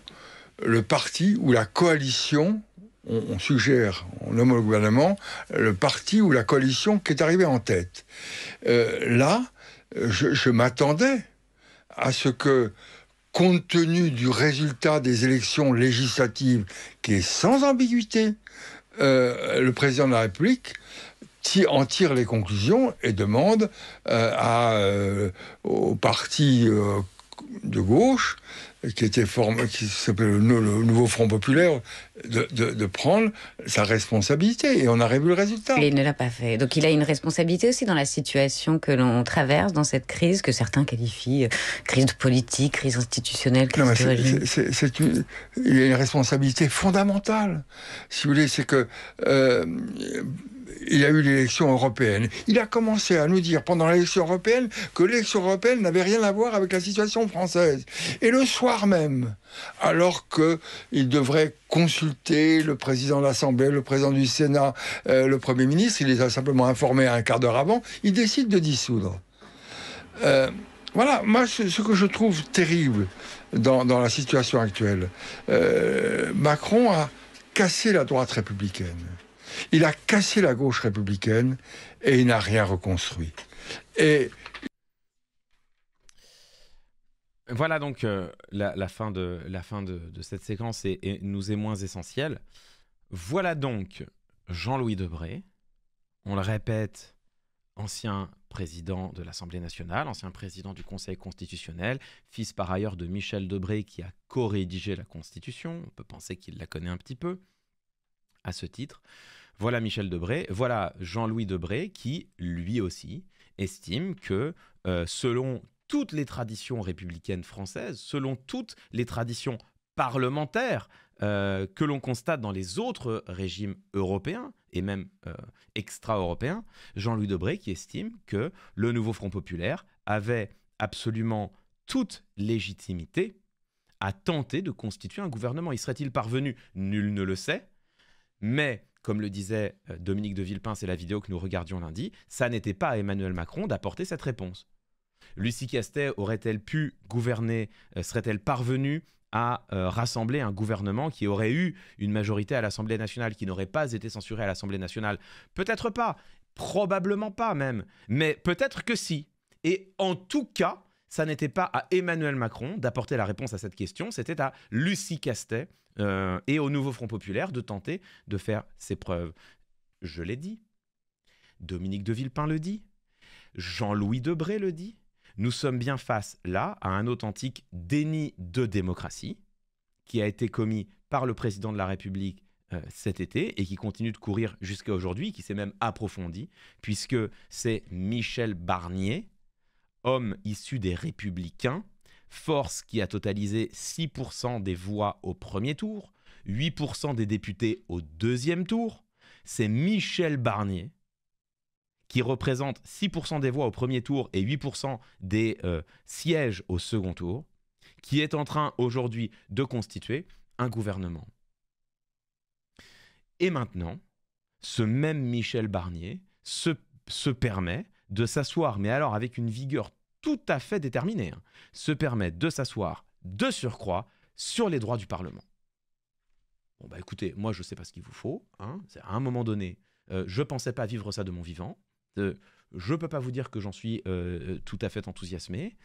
le parti ou la coalition, on suggère, on nomme au gouvernement, le parti ou la coalition qui est arrivé en tête. Là, je m'attendais à ce que, compte tenu du résultat des élections législatives, qui est sans ambiguïté, le président de la République en tire les conclusions et demande au parti de gauche qui s'appelle le Nouveau Front Populaire de prendre sa responsabilité, et on a revu le résultat. Et il ne l'a pas fait. Donc il a une responsabilité aussi dans la situation que l'on traverse, dans cette crise que certains qualifient crise politique, crise institutionnelle, crise du régime. Il a une responsabilité fondamentale. Si vous voulez, c'est que il y a eu l'élection européenne. Il a commencé à nous dire pendant l'élection européenne que l'élection européenne n'avait rien à voir avec la situation française. Et le soir même, alors qu'il devrait consulter le président de l'Assemblée, le président du Sénat, le Premier ministre, il les a simplement informés un quart d'heure avant, il décide de dissoudre. Voilà, moi, ce que je trouve terrible dans la situation actuelle, Macron a cassé la droite républicaine. Il a cassé la gauche républicaine et il n'a rien reconstruit. Et voilà donc la fin de cette séquence nous est moins essentielle. Voilà donc Jean-Louis Debré, on le répète, ancien président de l'Assemblée nationale, ancien président du Conseil constitutionnel, fils par ailleurs de Michel Debré qui a co-rédigé la Constitution. On peut penser qu'il la connaît un petit peu à ce titre. Voilà Michel Debré, voilà Jean-Louis Debré qui, lui aussi, estime que selon toutes les traditions républicaines françaises, selon toutes les traditions parlementaires que l'on constate dans les autres régimes européens et même extra-européens, Jean-Louis Debré qui estime que le Nouveau Front Populaire avait absolument toute légitimité à tenter de constituer un gouvernement. Y serait-il parvenu? Nul ne le sait, mais comme le disait Dominique de Villepin, c'est la vidéo que nous regardions lundi, ça n'était pas à Emmanuel Macron d'apporter cette réponse. Lucie Castet aurait-elle pu gouverner, serait-elle parvenue à rassembler un gouvernement qui aurait eu une majorité à l'Assemblée nationale, qui n'aurait pas été censuré à l'Assemblée nationale? Peut-être pas, probablement pas même, mais peut-être que si. Et en tout cas, ça n'était pas à Emmanuel Macron d'apporter la réponse à cette question, c'était à Lucie Castet et au Nouveau Front Populaire de tenter de faire ses preuves. Je l'ai dit, Dominique de Villepin le dit, Jean-Louis Debré le dit, Nous sommes bien face, là, à un authentique déni de démocratie qui a été commis par le président de la République cet été et qui continue de courir jusqu'à aujourd'hui, qui s'est même approfondi, puisque c'est Michel Barnier, homme issu des Républicains, force qui a totalisé 6% des voix au premier tour, 8% des députés au deuxième tour. C'est Michel Barnier qui représente 6% des voix au premier tour et 8% des sièges au second tour, qui est en train aujourd'hui de constituer un gouvernement. Et maintenant, ce même Michel Barnier se permet de s'asseoir, mais alors avec une vigueur tout à fait déterminée, hein, se permet de s'asseoir de surcroît sur les droits du Parlement. Bon bah écoutez, moi je ne sais pas ce qu'il vous faut, hein, à un moment donné, je ne pensais pas vivre ça de mon vivant, je ne peux pas vous dire que j'en suis tout à fait enthousiasmé,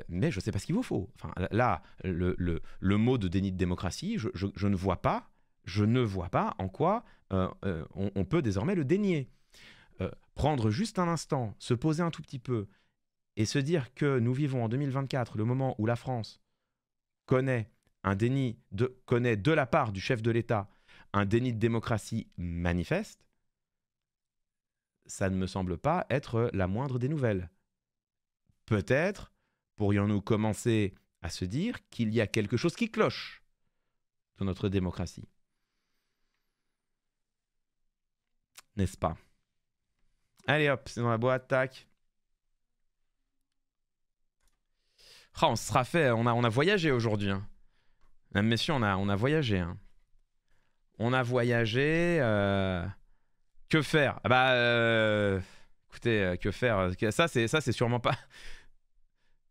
mais je ne sais pas ce qu'il vous faut. Enfin, là, le mot de déni de démocratie, je ne vois pas en quoi on peut désormais le dénier. Prendre juste un instant, se poser un tout petit peu et se dire que nous vivons en 2024, le moment où la France connaît de la part du chef de l'État un déni de démocratie manifeste, ça ne me semble pas être la moindre des nouvelles. Peut-être pourrions-nous commencer à se dire qu'il y a quelque chose qui cloche dans notre démocratie. N'est-ce pas? Allez hop, c'est dans la boîte, tac. Oh, on se sera fait, on a voyagé aujourd'hui. Hein. Mesdames, messieurs, on a voyagé. Hein. On a voyagé. Que faire? Ah bah, écoutez, que faire? Ça, c'est sûrement pas.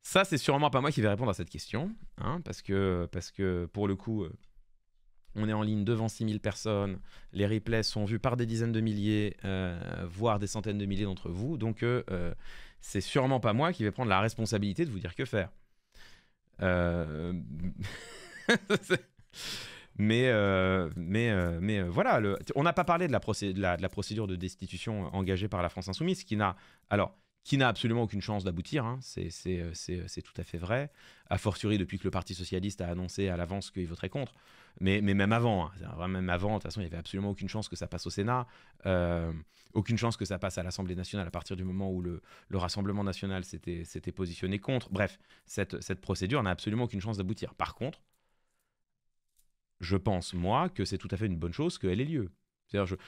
Ça, c'est sûrement pas moi qui vais répondre à cette question, hein, parce que pour le coup, on est en ligne devant 6000 personnes. Les replays sont vus par des dizaines de milliers, voire des centaines de milliers d'entre vous. Donc, c'est sûrement pas moi qui vais prendre la responsabilité de vous dire que faire. Mais voilà, on n'a pas parlé de la procédure de destitution engagée par la France Insoumise, qui n'a absolument aucune chance d'aboutir, hein, c'est tout à fait vrai, a fortiori depuis que le Parti Socialiste a annoncé à l'avance qu'il voterait contre, mais même avant, hein, même avant, de toute façon, il n'y avait absolument aucune chance que ça passe au Sénat, aucune chance que ça passe à l'Assemblée nationale à partir du moment où le Rassemblement national s'était positionné contre. Bref, cette procédure n'a absolument aucune chance d'aboutir. Par contre, je pense, moi, que c'est tout à fait une bonne chose qu'elle ait lieu.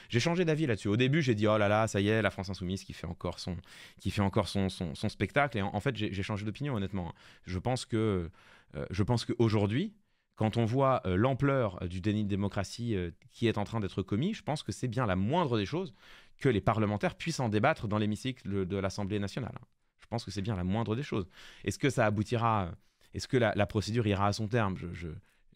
J'ai changé d'avis là-dessus. Au début, j'ai dit oh là là, ça y est, la France Insoumise qui fait encore son spectacle. Et en fait, j'ai changé d'opinion, honnêtement. Je pense qu'aujourd'hui, quand on voit l'ampleur du déni de démocratie qui est en train d'être commis, je pense que c'est bien la moindre des choses que les parlementaires puissent en débattre dans l'hémicycle de l'Assemblée nationale. Je pense que c'est bien la moindre des choses. Est-ce que ça aboutira? Est-ce que la procédure ira à son terme?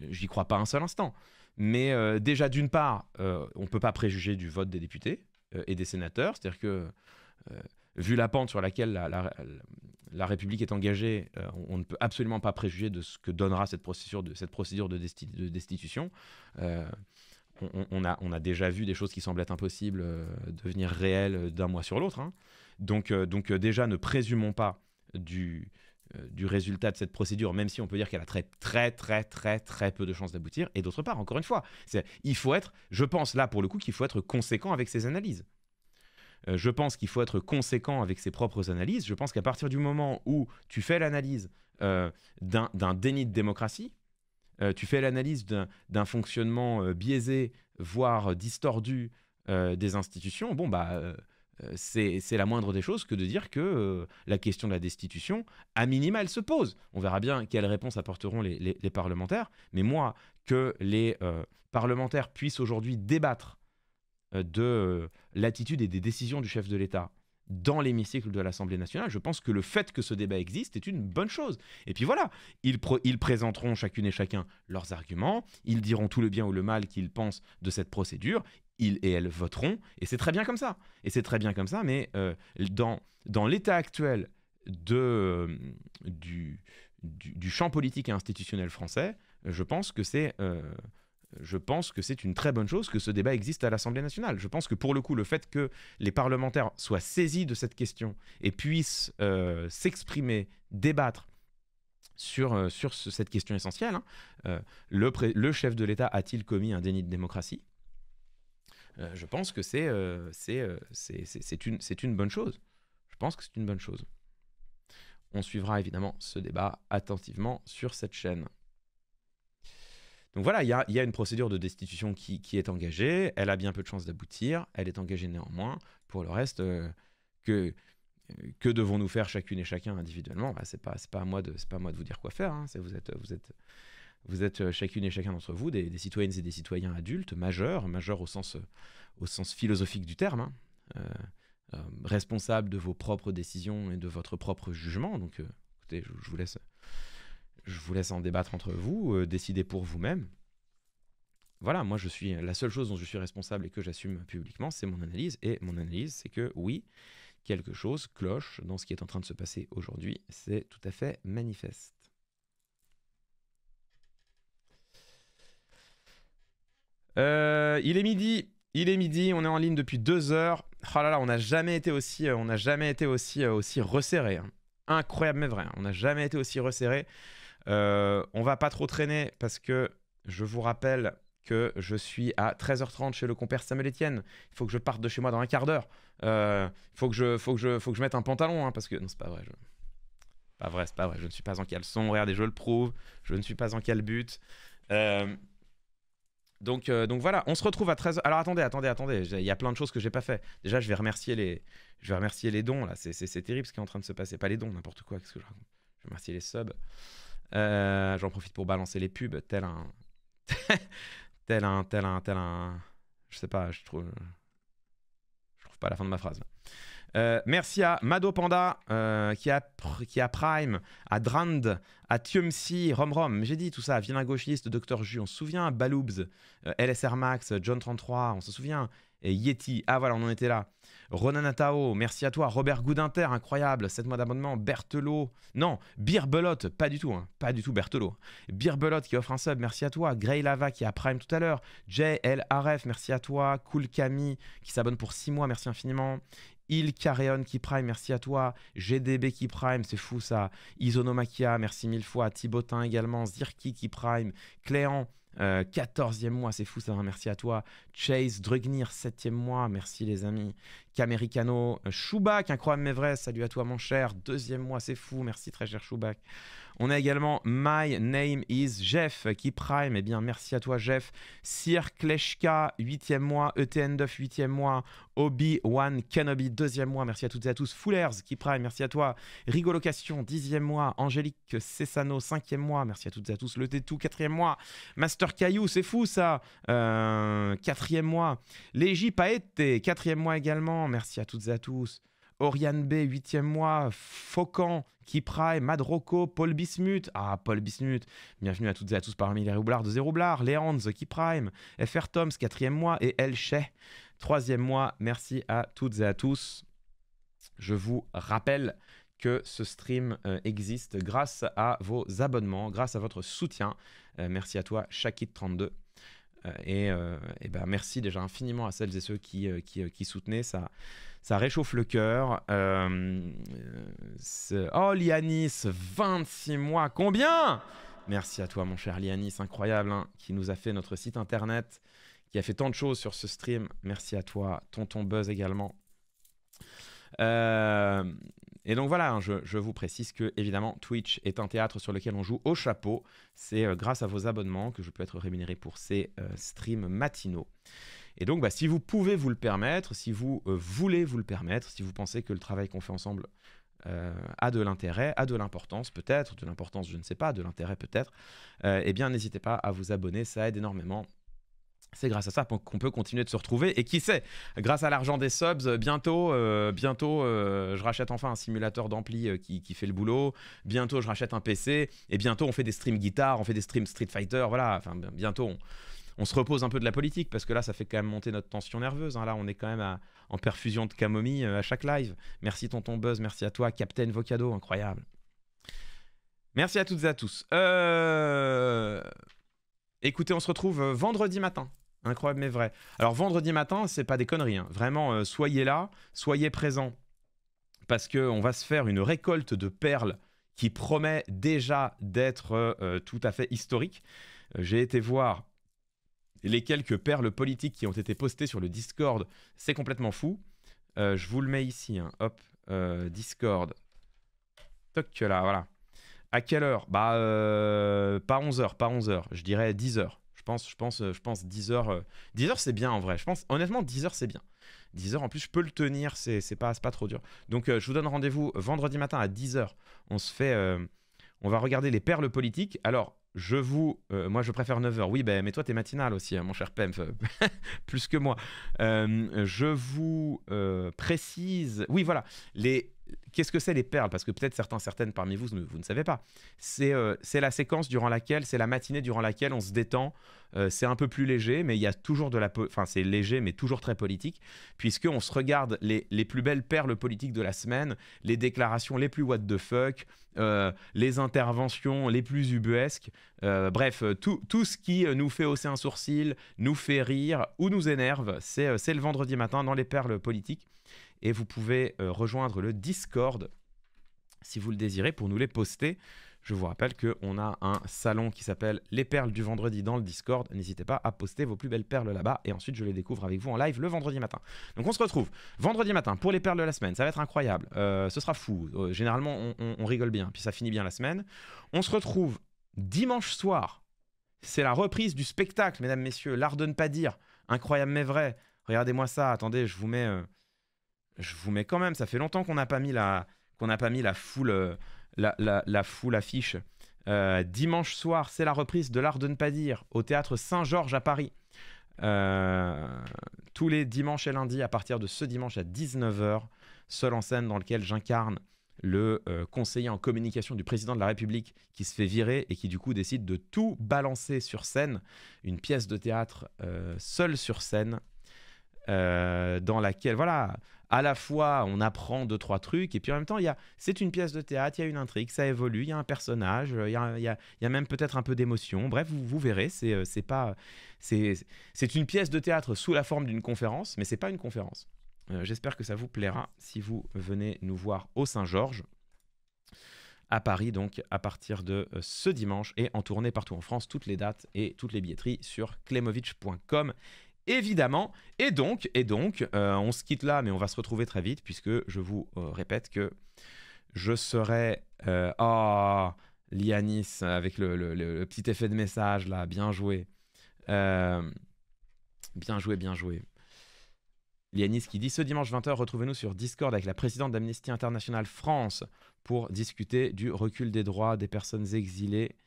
J'y crois pas un seul instant. Mais déjà, d'une part, on ne peut pas préjuger du vote des députés et des sénateurs. C'est-à-dire que, vu la pente sur laquelle la République est engagée, on ne peut absolument pas préjuger de ce que donnera cette procédure de destitution. On a déjà vu des choses qui semblent être impossibles devenir réelles d'un mois sur l'autre. Hein. Donc déjà, ne présumons pas du résultat de cette procédure, même si on peut dire qu'elle a très peu de chances d'aboutir. Et d'autre part, encore une fois, je pense là pour le coup qu'il faut être conséquent avec ses analyses. Je pense qu'il faut être conséquent avec ses propres analyses. Je pense qu'à partir du moment où tu fais l'analyse d'un déni de démocratie, tu fais l'analyse d'un fonctionnement biaisé, voire distordu des institutions, bon bah... c'est la moindre des choses que de dire que la question de la destitution, à minima, elle se pose. On verra bien quelles réponses apporteront les parlementaires. Mais moi, que les parlementaires puissent aujourd'hui débattre de l'attitude et des décisions du chef de l'État dans l'hémicycle de l'Assemblée nationale, je pense que le fait que ce débat existe est une bonne chose. Et puis voilà, ils présenteront chacune et chacun leurs arguments, ils diront tout le bien ou le mal qu'ils pensent de cette procédure, ils et elles voteront, et c'est très bien comme ça. Mais dans l'état actuel du champ politique et institutionnel français, je pense que c'est je pense que c'est une très bonne chose que ce débat existe à l'Assemblée nationale. Je pense que pour le coup, le fait que les parlementaires soient saisis de cette question et puissent s'exprimer, débattre sur cette question essentielle, hein, le chef de l'État a-t-il commis un déni de démocratie? Je pense que c'est une bonne chose. Je pense que c'est une bonne chose. On suivra évidemment ce débat attentivement sur cette chaîne. Donc voilà, il y a une procédure de destitution qui est engagée. Elle a bien peu de chances d'aboutir. Elle est engagée néanmoins. Pour le reste, que devons-nous faire chacune et chacun individuellement? C'est pas à moi de vous dire quoi faire. Hein. Vous êtes chacune et chacun d'entre vous des citoyennes et des citoyens adultes, majeurs au sens philosophique du terme, hein, responsables de vos propres décisions et de votre propre jugement. Donc écoutez, je vous laisse en débattre entre vous, décider pour vous-même. Voilà, moi la seule chose dont je suis responsable et que j'assume publiquement, c'est mon analyse. Et mon analyse, c'est que oui, quelque chose cloche dans ce qui est en train de se passer aujourd'hui. C'est tout à fait manifeste. Il est midi, on est en ligne depuis 2 heures. Oh là là, on n'a jamais été aussi resserré. Hein. Incroyable mais vrai, on n'a jamais été aussi resserré. On va pas trop traîner parce que je vous rappelle que je suis à 13h30 chez le compère Samuel Etienne. Il faut que je parte de chez moi dans un quart d'heure. Il faut que je mette un pantalon, hein, parce que non, c'est pas vrai. C'est pas vrai. Je ne suis pas en caleçon. Regardez, je le prouve. Je ne suis pas en calbut. Donc voilà, on se retrouve à 13h. Alors attendez. Il y a plein de choses que j'ai pas fait. Déjà, je vais remercier les dons là. C'est terrible ce qui est en train de se passer. Pas les dons, n'importe quoi. Qu'est-ce que je raconte? Je vais remercier les subs. J'en profite pour balancer les pubs, tel un, je sais pas, je trouve pas la fin de ma phrase. Merci à Mado Panda qui a Prime, à Drand, à Tiumsi, Rom, j'ai dit tout ça, Vilain Gauchiste, Dr Jus, on se souvient, Baloobs, LSR Max, John33, on se souvient, et Yeti, ah voilà, on en était là. Ronanatao, merci à toi. Robert Goudinter, incroyable, 7 mois d'abonnement. Berthelot, non, Birbelote, pas du tout Berthelot. Birbelote qui offre un sub, merci à toi. Grey Lava qui a Prime tout à l'heure. JLRF, merci à toi. Cool Camille qui s'abonne pour 6 mois, merci infiniment. Il Carreon qui Prime, merci à toi. GDB qui Prime, c'est fou ça. Isonomakia, merci 1000 fois. Thibauttin également. Zirki qui Prime. Cléant, 14e mois, c'est fou ça, merci à toi. Chase Drugnir, 7e mois, merci les amis. Camericano, Choubac, incroyable mais vrai, salut à toi mon cher. 2e mois, c'est fou, merci très cher Choubac. On a également My Name is Jeff qui Prime, eh bien merci à toi Jeff. Sir Kleshka, 8e mois. ETN Duff, 8e mois. Obi-Wan Kenobi, 2e mois, merci à toutes et à tous. Fullers qui Prime, merci à toi. Rigolocation, 10e mois. Angélique Cessano, 5e mois, merci à toutes et à tous. Le Tétou, 4e mois. Master Caillou, c'est fou ça, 4e mois. Légi Paete, 4e mois également, merci à toutes et à tous. Oriane B, 8e mois. Faucan qui Prime, Madrocco, Paul Bismuth, Paul Bismuth, bienvenue à toutes et à tous parmi les roublards de Zéro Blard. Léandre qui Prime, FR Toms, 4e mois, et El Chet, 3e mois, merci à toutes et à tous. Je vous rappelle que ce stream existe grâce à vos abonnements, grâce à votre soutien. Merci à toi, Shakit32. Et merci déjà infiniment à celles et ceux qui soutenaient. Ça réchauffe le cœur. Oh, Lianis, 26 mois. Combien? Merci à toi, mon cher Lianis, incroyable, hein, qui nous a fait notre site internet, qui a fait tant de choses sur ce stream. Merci à toi, Tonton Buzz également. Et donc voilà, hein, je vous précise que évidemment Twitch est un théâtre sur lequel on joue au chapeau. C'est grâce à vos abonnements que je peux être rémunéré pour ces streams matinaux. Et donc si vous pouvez vous le permettre, si vous voulez vous le permettre, si vous pensez que le travail qu'on fait ensemble a de l'intérêt, a de l'importance peut-être, de l'importance je ne sais pas, de l'intérêt peut-être, eh bien n'hésitez pas à vous abonner, ça aide énormément. C'est grâce à ça qu'on peut continuer de se retrouver. Et qui sait, grâce à l'argent des subs, bientôt, je rachète enfin un simulateur d'ampli qui fait le boulot. Bientôt, je rachète un PC. Et bientôt, on fait des streams guitare, on fait des streams Street Fighter. Voilà, enfin, bientôt, on se repose un peu de la politique parce que là, ça fait quand même monter notre tension nerveuse. Hein. Là, on est quand même en perfusion de camomille à chaque live. Merci Tonton Buzz, merci à toi. Captain Vocado, incroyable. Merci à toutes et à tous. Écoutez, on se retrouve vendredi matin. Incroyable mais vrai. Alors vendredi matin, c'est pas des conneries. Hein. Vraiment, soyez là, soyez présents. Parce qu'on va se faire une récolte de perles qui promet déjà d'être tout à fait historique. J'ai été voir les quelques perles politiques qui ont été postées sur le Discord. C'est complètement fou. Je vous le mets ici. Hein. Hop, Discord. Toc là, voilà. À quelle heure? Bah, pas 11h, pas 11h. Je dirais 10h. Je pense 10h. 10h, c'est bien en vrai. Je pense, honnêtement, 10h, c'est bien. 10h, en plus, je peux le tenir. C'est pas trop dur. Donc, je vous donne rendez-vous vendredi matin à 10h. On va regarder les perles politiques. Alors, moi, je préfère 9h. Oui, mais toi, t'es matinal aussi, hein, mon cher Pemf. Plus que moi. Je vous précise... Oui, voilà. Qu'est-ce que c'est les perles? Parce que peut-être certaines parmi vous, vous ne savez pas. C'est la séquence durant laquelle, c'est la matinée durant laquelle on se détend. C'est un peu plus léger, mais il y a toujours enfin, c'est léger, mais toujours très politique, puisqu'on se regarde les plus belles perles politiques de la semaine, les déclarations les plus what the fuck, les interventions les plus ubuesques, bref, tout ce qui nous fait hausser un sourcil, nous fait rire ou nous énerve, c'est le vendredi matin dans les perles politiques. Et vous pouvez rejoindre le Discord si vous le désirez pour nous les poster. Je vous rappelle qu'on a un salon qui s'appelle Les Perles du Vendredi dans le Discord. N'hésitez pas à poster vos plus belles perles là-bas. Et ensuite, je les découvre avec vous en live le vendredi matin. Donc, on se retrouve vendredi matin pour les perles de la semaine. Ça va être incroyable. Ce sera fou. Généralement, on rigole bien. Puis ça finit bien la semaine. On se retrouve dimanche soir. C'est la reprise du spectacle, mesdames, messieurs. L'art de ne pas dire. Incroyable mais vrai. Regardez-moi ça. Attendez, je vous mets quand même, ça fait longtemps qu'on n'a pas mis la foule, la foule affiche. Dimanche soir, c'est la reprise de l'art de ne pas dire au théâtre Saint-Georges à Paris. Tous les dimanches et lundis, à partir de ce dimanche à 19h, seul en scène dans lequel j'incarne le conseiller en communication du président de la République qui se fait virer et qui du coup décide de tout balancer sur scène. Une pièce de théâtre seule sur scène. Dans laquelle, voilà, à la fois on apprend 2-3 trucs et puis en même temps c'est une pièce de théâtre, il y a une intrigue, ça évolue, il y a un personnage, il y a même peut-être un peu d'émotion. Bref, vous verrez, c'est une pièce de théâtre sous la forme d'une conférence, mais c'est pas une conférence. J'espère que ça vous plaira si vous venez nous voir au Saint-Georges à Paris, donc à partir de ce dimanche et en tournée partout en France. Toutes les dates et toutes les billetteries sur klemovitch.com. Évidemment, et donc, on se quitte là, mais on va se retrouver très vite, puisque je vous répète que je serai... Lianis, avec le petit effet de message, là, bien joué. Bien joué. Lianis qui dit « Ce dimanche 20h, retrouvez-nous sur Discord avec la présidente d'Amnesty International France pour discuter du recul des droits des personnes exilées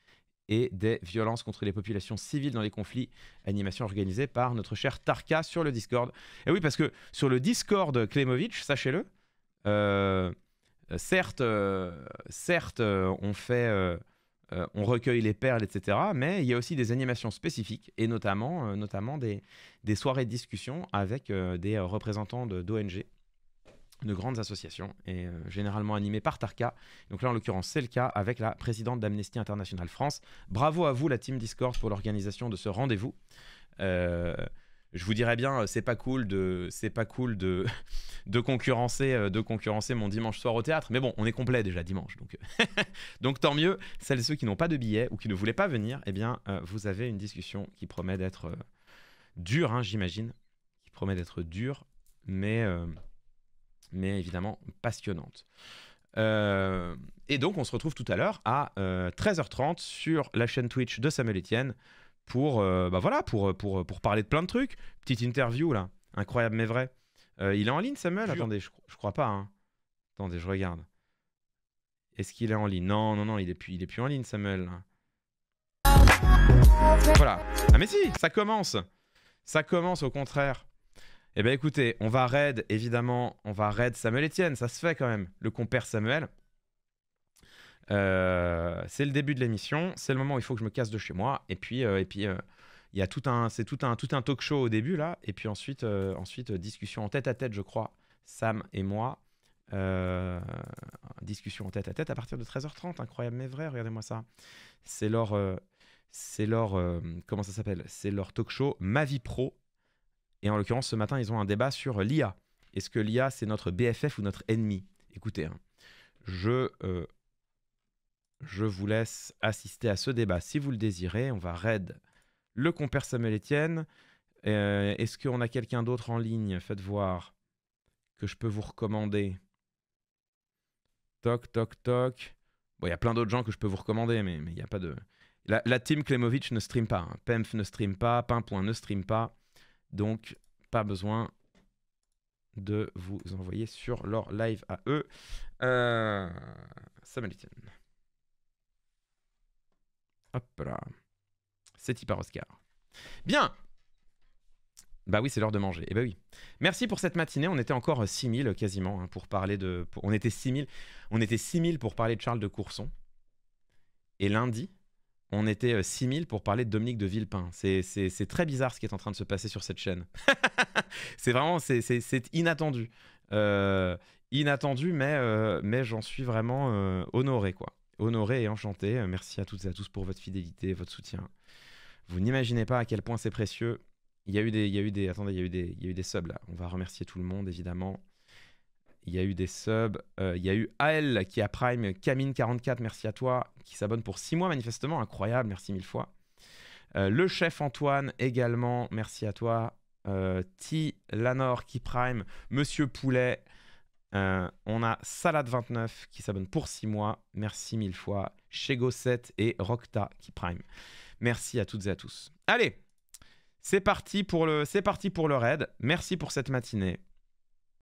et des violences contre les populations civiles dans les conflits. Animation organisée par notre cher Tarka sur le Discord. » Et oui, parce que sur le Discord Klemovitch, sachez-le, certes, on recueille les perles, etc., mais il y a aussi des animations spécifiques, et notamment des soirées de discussion avec des représentants d'ONG, de grandes associations, et généralement animées par Tarka. Donc là, en l'occurrence, c'est le cas avec la présidente d'Amnesty International France. Bravo à vous, la team Discord, pour l'organisation de ce rendez-vous. Je vous dirais bien, c'est pas cool de concurrencer mon dimanche soir au théâtre, mais bon, on est complet déjà dimanche, donc tant mieux. Celles et ceux qui n'ont pas de billets ou qui ne voulaient pas venir, eh bien, vous avez une discussion qui promet d'être dure, hein, j'imagine, qui promet d'être dure, mais évidemment passionnante. Et donc, on se retrouve tout à l'heure à 13h30 sur la chaîne Twitch de Samuel Etienne pour parler de plein de trucs. Petite interview, là. Incroyable, mais vrai. Il est en ligne, Samuel? Attendez, je crois pas. Hein. Attendez, je regarde. Est-ce qu'il est en ligne? Non, il est plus en ligne, Samuel. Voilà. Ah mais si, ça commence. Ça commence, au contraire. Eh bien écoutez, on va raid Samuel Etienne, ça se fait quand même, le compère Samuel. C'est le début de l'émission, c'est le moment où il faut que je me casse de chez moi, et puis il y a tout un talk show au début là, et puis ensuite discussion en tête à tête, je crois, Sam et moi. Discussion en tête à tête à partir de 13h30, incroyable mais vrai, regardez-moi ça. C'est l'heure C'est leur, comment ça s'appelle? C'est leur talk show Ma Vie Pro. Et en l'occurrence, ce matin, ils ont un débat sur l'IA. Est-ce que l'IA, c'est notre BFF ou notre ennemi? Écoutez, hein, je vous laisse assister à ce débat si vous le désirez. On va raid le compère Samuel Etienne. Est-ce qu'on a quelqu'un d'autre en ligne? Faites voir que je peux vous recommander. Toc, toc, toc. Bon, il y a plein d'autres gens que je peux vous recommander, mais il n'y a pas de... La team Klemovic ne stream pas. Hein. Pemf ne stream pas. Pain.point ne stream pas. Donc, pas besoin de vous envoyer sur leur live à eux. Samuel Etienne. Hop là. C'est Hyper Oscar. Bien. Bah oui, c'est l'heure de manger. Eh bah oui. Merci pour cette matinée. On était encore 6000 quasiment hein, pour parler de... On était 6000 pour parler de Charles de Courson. Et lundi, on était 6000 pour parler de Dominique de Villepin. C'est très bizarre ce qui est en train de se passer sur cette chaîne. C'est vraiment... C'est inattendu. Inattendu, mais j'en suis vraiment honoré, quoi. Honoré et enchanté. Merci à toutes et à tous pour votre fidélité, votre soutien. Vous n'imaginez pas à quel point c'est précieux. Il y a eu des subs là. On va remercier tout le monde évidemment. Il y a eu des subs. Il y a eu AL qui a prime Camine44, merci à toi, qui s'abonne pour 6 mois manifestement. Incroyable, merci 1000 fois. Le chef Antoine également, merci à toi. T Lanor qui prime. Monsieur Poulet. On a Salade29 qui s'abonne pour 6 mois. Merci 1000 fois. Chego7 et Rocta qui prime. Merci à toutes et à tous. Allez, c'est parti pour le raid. Merci pour cette matinée.